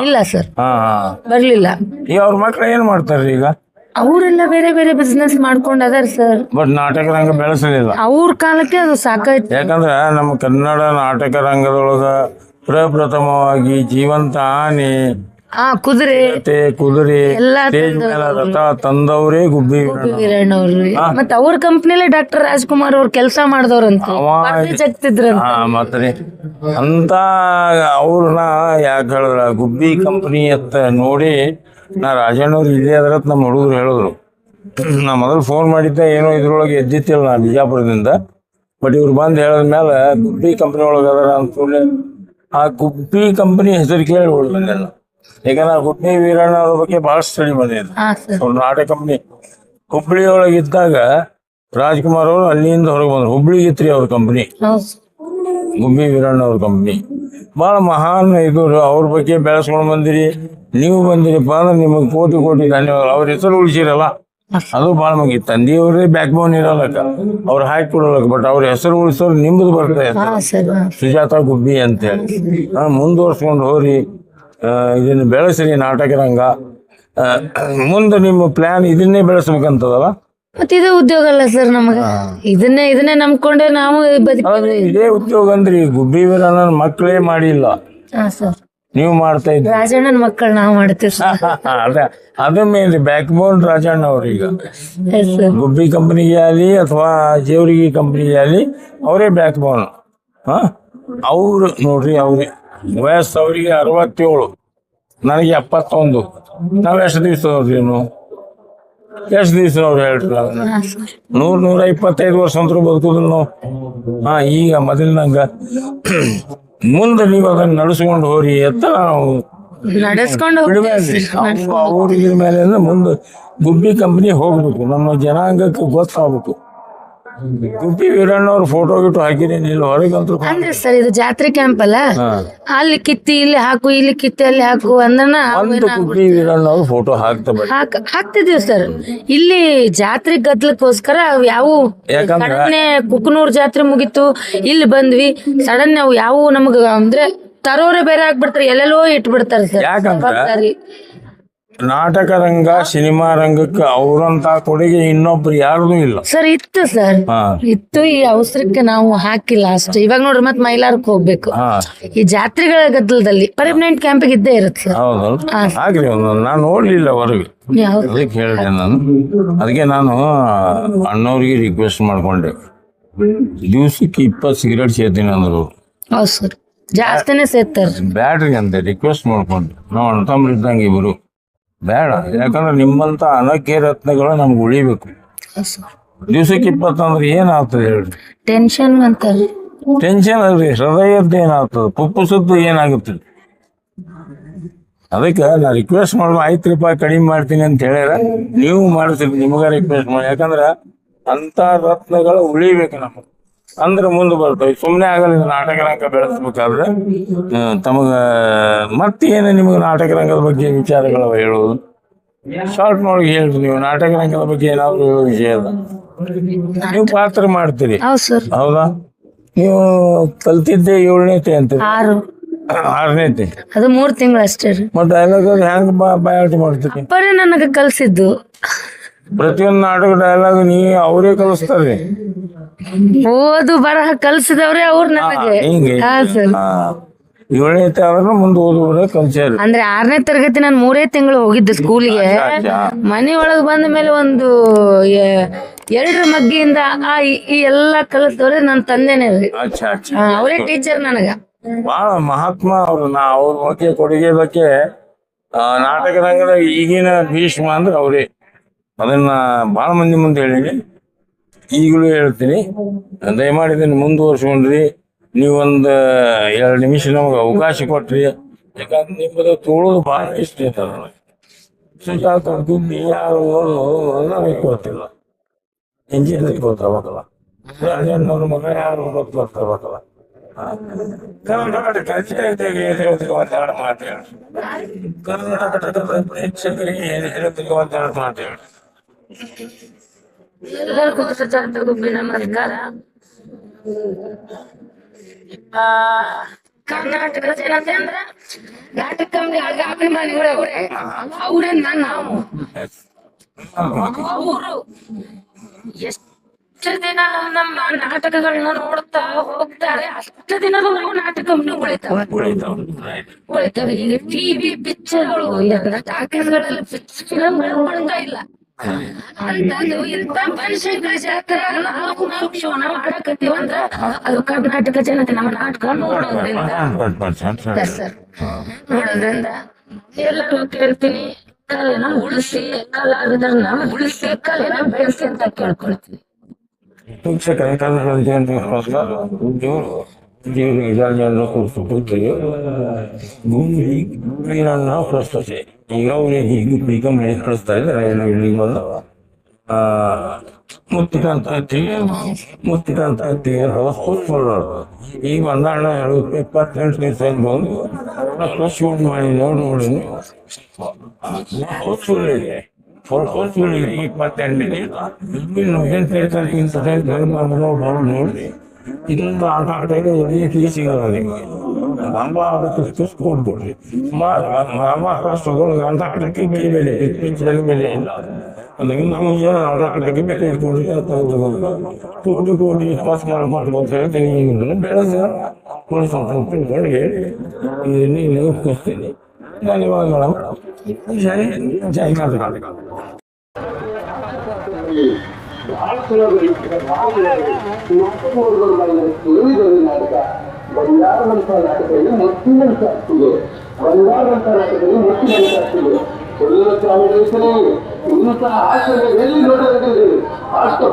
ಇಲ್ಲ ಸರ್, ಬರ್ಲಿಲ್ಲ. ಈಗ ಅವ್ರ ಮಕ್ಳು ಏನ್ ಮಾಡ್ತಾರ್ರಿ ಈಗ? ಅವರೆಲ್ಲ ಬೇರೆ ಬೇರೆ ಬಿಸ್ನೆಸ್ ಮಾಡ್ಕೊಂಡ್ ಅದಾರ ಸರ್. ಬಟ್ ನಾಟಕ ರಂಗ ಬೆಳೆಸಲಿಲ್ಲ. ಅವ್ರ ಕಾಲಕ್ಕೆ ಅದು ಸಾಕಾಯ್ತು. ಯಾಕಂದ್ರ ನಮ್ಮ ಕನ್ನಡ ನಾಟಕ ರಂಗದೊಳಗ ಪ್ರಪ್ರಥಮವಾಗಿ ಜೀವಂತ ಆನೆ ಕುದುರೆ ಮತ್ತೆ ಕುದುರೆ ಎಲ್ಲಾ ಸ್ಟೇಜ್ ಮೇಲೆ ರಥ ತಂದವರೇ ಗುಬ್ಬಿ ವೀರಣ್ಣ. ವೀರಣ್ಣ ಅವ್ರಿ ಮತ್ತ ಅವ್ರ ಕಂಪ್ನಿಲೇ ಡಾಕ್ಟರ್ ರಾಜ್ಕುಮಾರ್ ಅವ್ರ ಕೆಲಸ ಮಾಡಿದವ್ರಂತ ಜಗ್ತಿದ್ರಂತ. ಮತ್ತೆ ಅಂತ ಅವ್ರನ್ನ ಯಾಕೆ ಹೇಳಿದ್ರ ಗುಬ್ಬಿ ಕಂಪನಿ ಅಂತ ನೋಡಿ ನಾ ರಾಜಣ್ಣವ್ರು ಇಲ್ಲೇ ಅದ್ರತ್ ನಮ್ಮ ಹುಡುಗರು ಹೇಳಿದ್ರು. ನಾ ಮೊದಲು ಫೋನ್ ಮಾಡಿದ್ದೆ, ಏನೋ ಇದ್ರೊಳಗೆ ಎದ್ದಿತ್ತಿಲ್ಲ ನಾ ಬಿಜಾಪುರದಿಂದ. ಬಟ್ ಇವ್ರು ಬಂದು ಹೇಳಿದ ಮೇಲೆ ಗುಬ್ಬಿ ಕಂಪ್ನಿ ಒಳಗೆ ಅದರ ಅಂತ ಆ ಗುಬ್ಬಿ ಕಂಪನಿ ಹೆಸರು ಕೇಳಿ ಬಂದಿಲ್ಲ. ಯಾಕಂದ್ರೆ ಗುಬ್ಬಿ ವೀರಣ್ಣ ಅವ್ರ ಬಗ್ಗೆ ಭಾಳ ಸ್ಟಡಿ ಬಂದಿದೆ. ಅವ್ರ ನಾಟಕ ಕಂಪ್ನಿ ಹುಬ್ಳಿ ಒಳಗಿದ್ದಾಗ ರಾಜ್ಕುಮಾರ್ ಅವರು ಅಲ್ಲಿಂದ ಹೊರಗೆ ಬಂದ್ರು. ಹುಬ್ಳಿಗಿತ್ರಿ ಅವ್ರ ಕಂಪ್ನಿ, ಗುಬ್ಬಿ ವೀರಣ್ಣ ಅವ್ರ ಕಂಪ್ನಿ. ಭಾಳ ಮಹಾನ್ ಇದು. ಅವ್ರ ಬಗ್ಗೆ ಬೆಳೆಸ್ಕೊಂಡು ಬಂದಿರಿ, ನೀವು ಬಂದಿರಿಪ್ಪ ಅಂದ್ರೆ ನಿಮಗೆ ಕೋಟಿ ಕೋಟಿ ಧನ್ಯವಾದ. ಅವ್ರ ಹೆಸರು ಉಳಿಸಿರಲ್ಲ, ಅದು ಭಾಳ ಮುಗಿ. ತಂದೆಯವ್ರೇ ಬ್ಯಾಕ್ ಬೋನ್ ಇರಲ್ಲಕ್ಕ, ಅವ್ರು ಹಾಕಿ ಕೊಡೋಲಕ್ಕ. ಬಟ್ ಅವ್ರ ಹೆಸರು ಉಳಿಸೋರು ನಿಮ್ದು ಬರ್ತಾ ಇರ್ತಾರೆ, ಸುಜಾತ ಗುಬ್ಬಿ ಅಂತೇಳಿ. ಮುಂದುವರ್ಸ್ಕೊಂಡು ಹೋರಿ, ಇದನ್ನು ಬೆಳೆಸ್ರಿ ನಾಟಕ ರಂಗ. ಮುಂದೆ ನಿಮ್ಮ ಪ್ಲಾನ್ ಇದನ್ನೇ ಬೆಳೆಸ್ಬೇಕಂತದಲ್ಲ. ಮತ್ತೆ ಇದು ಉದ್ಯೋಗ ಅಲ್ಲ ಸರ್ ನಮಗ, ಇದನ್ನೇ ನಂಬ್ಕೊಂಡೆ ನಾವು ಬದುಕಿ. ಇದೇ ಉದ್ಯೋಗ ಅಂದ್ರಿ. ಗುಬ್ಬಿ ವೀರಣ್ಣನ ಮಕ್ಕಳೇ ಮಾಡಿಲ್ಲ, ನೀವು ಮಾಡ್ತಾ ಇದ್ರಿ. ರಾಜಣ್ಣನ ಮಕ್ಕಳು ನಾವು ಮಾಡ್ತೀವಿ ಸರ್. ಅದೇ ಅದು ಮೇನ್ ಬ್ಯಾಕ್ ಬೋನ್ ರಾಜಣ್ಣ ಅವ್ರೀಗ. ಗುಬ್ಬಿ ಕಂಪ್ನಿಗೆ ಆಗಲಿ ಅಥವಾ ಜೇವರ್ಗಿ ಕಂಪ್ನಿಗೆ ಆಗಲಿ ಅವರೇ ಬ್ಯಾಕ್ ಬೋನ್. ಅವ್ರು ನೋಡ್ರಿ, ಅವ್ರಿ ವಯಸ್ಸು ಅವರಿಗೆ 67, ನನಗೆ 71. ನಾವು ಎಷ್ಟು ದಿವಸ ನೋಡ್ರಿ, ಎಷ್ಟು ದಿವಸ ನೋಡ್ರಿ ಹೇಳ್ರಿ. 100-125 ವರ್ಷ ಅಂತೂ ಬದುಕುದಿಲ್ಲ ನಾವು. ಈಗ ಮೊದಲಿನಂಗ ಮುಂದೆ ನೀವು ಅದನ್ನ ನಡೆಸ್ಕೊಂಡು ಹೋರಿ ಅಂತ ನಾವು ನಡೆಸ್ಕೊಂಡು ಅವ್ರಿಗೆ ಮೇಲೆ ಮುಂದೆ ಗುಬ್ಬಿ ಕಂಪ್ನಿ ಹೋಗ್ಬೇಕು, ನಮ್ಮ ಜನಾಂಗಕ್ಕೆ ಗೊತ್ತಾಗ್ಬೇಕು. ಗುಬ್ಬಿ ವೀರಣ್ಣ ಅವ್ರ ಫೋಟೋ ಗಿಟ್ಟು ಹಾಕಿರೇನಿಲ್ಲ ಹೊರಗಂತೂ. ಅಂದ್ರೆ ಸರ್ ಇದು ಜಾತ್ರೆ ಕ್ಯಾಂಪ್ ಅಲ್ಲ, ಅಲ್ಲಿ ಕಿತ್ತಿ ಇಲ್ಲಿ ಹಾಕು, ಇಲ್ಲಿ ಕಿತ್ತಿ ಅಲ್ಲಿ ಹಾಕು ಅಂದ್ರ ಗುಬ್ಬಿ ವೀರಣ್ಣ ಅವ್ರ ಫೋಟೋ ಹಾಕ್ತಿದೀವಿ ಸರ್. ಇಲ್ಲಿ ಜಾತ್ರೆ ಗದ್ಲಕ್ಕೋಸ್ಕರ ಅವ್ ಯಾವ ಸಡನ್ನೇ ಕುಕ್ನೂರ್ ಜಾತ್ರೆ ಮುಗಿತು, ಇಲ್ಲಿ ಬಂದ್ವಿ ಸಡನ್ ಅವು ಯಾವ ನಮಗ ಅಂದ್ರೆ ತರೋರೆ ಬೇರೆ ಆಗ್ಬಿಡ್ತಾರೆ, ಎಲ್ಲೆಲ್ಲೋ ಇಟ್ಬಿಡ್ತಾರೆ ಸರ್. ಯಾಕಂದ್ರೆ ನಾಟಕ ರಂಗ ಸಿನಿಮಾ ರಂಗಕ್ಕೆ ಅವ್ರಂತ ಕೊಡುಗೆ ಇನ್ನೊಬ್ರು ಯಾರು ಇಲ್ಲ ಸರ್. ಇತ್ತು ಸರ್, ಇತ್ತು. ಈ ಅವಸರಕ್ಕೆ ನಾವು ಹಾಕಿಲ್ಲ ಅಷ್ಟೇ. ಇವಾಗ ನೋಡ್ರಿ ಮತ್ತೆ ಮೈಲಾರಕ್ಕೆ ಹೋಗ್ಬೇಕು. ಈ ಜಾತ್ರೆಗಳ ಗದ್ದಲದಲ್ಲಿ ಪರ್ಮನೆಂಟ್ ಕ್ಯಾಂಪಿಗೆ ಇದ್ದೇ ಇರುತ್ತೆ ಸರ್. ಹೌದು, ಆಗ್ರಿ. ನಾನು ನೋಡ್ಲಿಲ್ಲ ಹೊರಗೆ, ಅದಕ್ಕೆ ಹೇಳಿದೆ ನಾನು. ಅದಕ್ಕೆ ನಾನು ಅಣ್ಣವ್ರಿಗೆ ರಿಕ್ವೆಸ್ಟ್ ಮಾಡ್ಕೊಂಡೆ, ದಿವ್ಸಕ್ಕೆ 20 ಸಿಗರೇಟ್ ಸೇರ್ತೀನಿ ಅಂದ್ರು. ಹೌದು ಸರ್, ಜಾಸ್ತಿನೇ ಸೇರ್ತಾರೆ. ಬ್ಯಾಡ್ರಿ ಅಂತ ರಿಕ್ವೆಸ್ಟ್ ಮಾಡ್ಕೊಂಡೆ. ನಾವು ಅಣ್ಣ ತಮ್ಮ ಇದ್ದಂಗೆ ಇಬ್ರು. ಬೇಡ, ಯಾಕಂದ್ರೆ ನಿಮ್ಮಂತ ಅನಕ್ಕೆ ರತ್ನಗಳು ನಮ್ಗೆ ಉಳಿಬೇಕು. ದಿವ್ಸಕ್ಕೆ 20 ಅಂದ್ರೆ ಏನಾಗ್ತದೆ ಹೇಳ್ರಿ? ಟೆನ್ಷನ್ ಅಂತಾರೆ. ಟೆನ್ಷನ್ ಅಲ್ರಿ, ಹೃದಯದ್ದು ಏನಾಗ್ತದೆ, ಪುಪ್ಪುಸದ್ದು ಏನಾಗುತ್ತದೆ. ಅದಕ್ಕೆ ನಾ ರಿಕ್ವೆಸ್ಟ್ ಮಾಡುವ, ಆಯ್ತ್ರಿಪ್ಪ ಕಡಿಮೆ ಮಾಡ್ತೀನಿ ಅಂತ ಹೇಳ್ಯಾರ, ನೀವು ಮಾಡ್ತೀರಿ, ನಿಮಗ ರಿಕ್ವೆಸ್ಟ್ ಮಾಡಿ. ಯಾಕಂದ್ರೆ ಅಂತ ರತ್ನಗಳು ಉಳಿಬೇಕು ನಮಗೆ, ಅಂದ್ರೆ ಮುಂದೆ ಬರ್ತವೆ. ಸುಮ್ಮನೆ ಆಗಲ್ಲ. ನಾಟಕ ರಂಗ ಬೆಳೆಸ್ಬೇಕಾದ್ರೆ ತಮಗ ಮತ್ತೇನು ನಿಮಗೆ ನಾಟಕ ರಂಗದ ಬಗ್ಗೆ ವಿಚಾರಗಳು ಹೇಳೋದು? ಶಾರ್ಟ್ ನೋಡಿ ಹೇಳ್ರಿ. ನೀವು ನಾಟಕ ರಂಗದ ಬಗ್ಗೆ ಏನಾದ್ರು ವಿಷಯ ಅದ, ನೀವು ಪಾತ್ರ ಮಾಡ್ತೀರಿ, ಹೌದಾ? ನೀವು ಕಲ್ತಿದ್ದೆ 7ನೇತೆ ಅಂತೀರಿ, 6ನೇತೆ, ಅದು 3 ತಿಂಗಳು ಅಷ್ಟೇ. ಮತ್ತೆ ಡೈಲಾಗ್ ಹೆಂಗ್ ಬಯಾಟ ಮಾಡ್ತೀರಿ? ಅಪ್ಪರೇ ನನಗೆ ಕಲ್ಸಿದ್ದು. ಪ್ರತಿಯೊಂದು ನಾಟಕ ಡೈಲಾಗ್ ಅವರೇ ಕಲಿಸ್ತಾರೆ. ಓದು ಬರಹ ಕಲ್ಸಿದವ್ರೆ ಅವ್ರು ನನಗೆ. ಹಿಂಗೆ 7ನೇತೆ ಆದ್ರೂ ಮುಂದೆ ಓದುವರೆ ಕಲ್ಸ್ಯಾರ. ಅಂದ್ರೆ 6ನೇ ತರಗತಿ ನಾನು 3 ತಿಂಗಳು ಹೋಗಿದ್ದೆ ಸ್ಕೂಲ್ಗೆ. ಮನೆ ಒಳಗ್ ಬಂದ ಮೇಲೆ ಒಂದು 2 ಮಗ್ಗಿಯಿಂದ ಈ ಎಲ್ಲಾ ಕಲಿಸಿದವ್ರೆ ನನ್ನ ತಂದೆನೇ. ಅವರೇ ಟೀಚರ್ ನನಗ. ಬಹಳ ಮಹಾತ್ಮ ಅವ್ರು. ಅವ್ರ ಬಗ್ಗೆ ಕೊಡುಗೆ ಬಗ್ಗೆ ನಾಟಕ ರಂಗದ ಈಗಿನ ಭೀಷ್ಮ ಅಂದ್ರೆ ಅವ್ರೇ. ಅದನ್ನ ಬಹಳ ಮಂದಿ ಮುಂದೆ ಹೇಳಿನಿ, ಈಗಲೂ ಹೇಳ್ತೀನಿ. ದಯಮಾಡಿ ಇದನ್ನು ಮುಂದುವರ್ಸ್ಕೊಂಡ್ರಿ. ನೀವೊಂದು 2 ನಿಮಿಷ ನಮಗೆ ಅವಕಾಶ ಕೊಟ್ರಿ. ಯಾಕಂದ್ರೆ ನಿಮ್ಮದು ತೋಳೋದು ಭಾಳ ಇಷ್ಟ ಐತೆ ನನಗೆ. ಸುಜಾತ ಗುಬ್ಬಿ ಯಾರು ನನಗೆ ಗೊತ್ತಿಲ್ಲ, ಇಂಜಿನಿಯರ್ ಗೊತ್ತಾಗಬೇಕಲ್ಲ, ರಾಜಣ್ಣವ್ರ ಮಗ ಯಾರು ಗೊತ್ತಾಗಬೇಕಲ್ಲ. ಕರ್ನಾಟಕ ಒಂದೆರಡು ಮಾತು ಹೇಳಿ, ಕರ್ನಾಟಕದ ಪ್ರೇಕ್ಷಕರಿಗೆ ಹೇಳ್ತಿಗೆ ಒಂದೆರಡು ಮಾತು ಹೇಳಿ. ಎಲ್ಲರಿಗೂ ಸುಜಾತ ಗುಬ್ಬಿ ನಮಸ್ಕಾರ. ಕರ್ನಾಟಕದ ಜನತೆ ಅಂದ್ರ ನಾಟಕ ಕಂಪ್ನಿ ಅಭಿಮಾನಿಗಳು ಅವರೇ ನಾವು. ಅವರು ಎಷ್ಟು ದಿನ ನಮ್ಮ ನಾಟಕಗಳನ್ನ ನೋಡ್ತಾ ಹೋಗ್ತಾರೆ ಅಷ್ಟು ದಿನದವರೆಗೂ ನಾಟಕವನ್ನು ಉಳಿತಾವೆ. ಈಗ ಟಿವಿ ಪಿಕ್ಚರ್ಗಳು ಟಾಕೀಸ್ಗಳಲ್ಲಿ ಫಿಲಂಗಳು ಉಳಿತಾ ಇಲ್ಲ. ಅಂತದ್ದು ಇಂಥ ಬನಶಂಕರಿ ಜಾತ್ರೆ 4 ಶೋನ ಮಾಡಕತ್ತೀವಂದ್ರ ಅದು ಕರ್ನಾಟಕ ಜನತೆ ನಮ್ಮ ನಾಟಕ ನೋಡೋದ್ರಿಂದ ಎಲ್ಲರೂ ಕೇಳ್ತೀನಿ, ಕಲೆನ ಉಳಿಸಿ, ಕಲಾವಿದರನ್ನ ಉಳಿಸಿ, ಕಲೆನ ಬೆಳೆಸಿ ಅಂತ ಕೇಳ್ಕೊಳ್ತೀನಿ. ಭೂಮಿಯನ್ನು ಪ್ರಸ್ತುತಿ ಈಗ ಅವರಿಗೆ ಈಗ ಮನೆ ಕಳಿಸ್ತಾ ಇದ್ದಾರೆ. ಇಲ್ಲಿಗೆ ಬಂದು ಮುತ್ತಿಕಂತ ಈಗ ಬಂದಾಣ 28 ದಿವಸ ಬಂದು ಶೂಟ್ ಮಾಡಿ ನೋಡಿ 28 ನೋಡಿ ಇದೊಂದು ಆಟ ಆಡಿದ್ರೆ ಎಲ್ಲಿ ಸಿಗಲ್ಲ ನಿಮಗೆ. ನಮ್ಮ ಆಟಕ್ಕೆ ಕೊಡ್ಬಿಡ್ರಿ. ನಮ್ಮ ಕಷ್ಟಗಳು ಅಂತ ಆಟಕ್ಕೆ ಬೆಲೆ ಬೆಲೆ ಇಲ್ಲ. ಅದಕ್ಕೆ ನಮ್ಮ ಜನ ಆಟ ಆಟಕ್ಕೆ ಬೆಲೆ ಇಟ್ಕೊಂಡು ಕೋಟಿ ಪಾಸ್ ಮಾಡ್ಬೋದು ಹೇಳ್ತೀನಿ. ಬೆಳೆದ ಹೇಳಿ ನೀವು ಕೊಡ್ತೀನಿ. ಧನ್ಯವಾದಗಳು. ಸರಿ, ಜೈ ಕರ್ನಾಟಕ. ಬಂಗಾರದಂತಹ ನಾಟಕದಲ್ಲಿ ಮುತ್ತಿನಂತ ಆಗ್ತಿದೆ. ಬಂಗಾರದಂತಹ ನಾಟಕದಲ್ಲಿ ಮುತ್ತಿನಂತ ಆಗ್ತಿದೆ. ಎಲ್ಲ ಕಾಂಗ್ರೆಸ್ಸಲ್ಲಿ ಇಂತಹ ಆಚರಣೆ ಎಲ್ಲಿ ನೋಡೋದಿದೆ ಅಷ್ಟು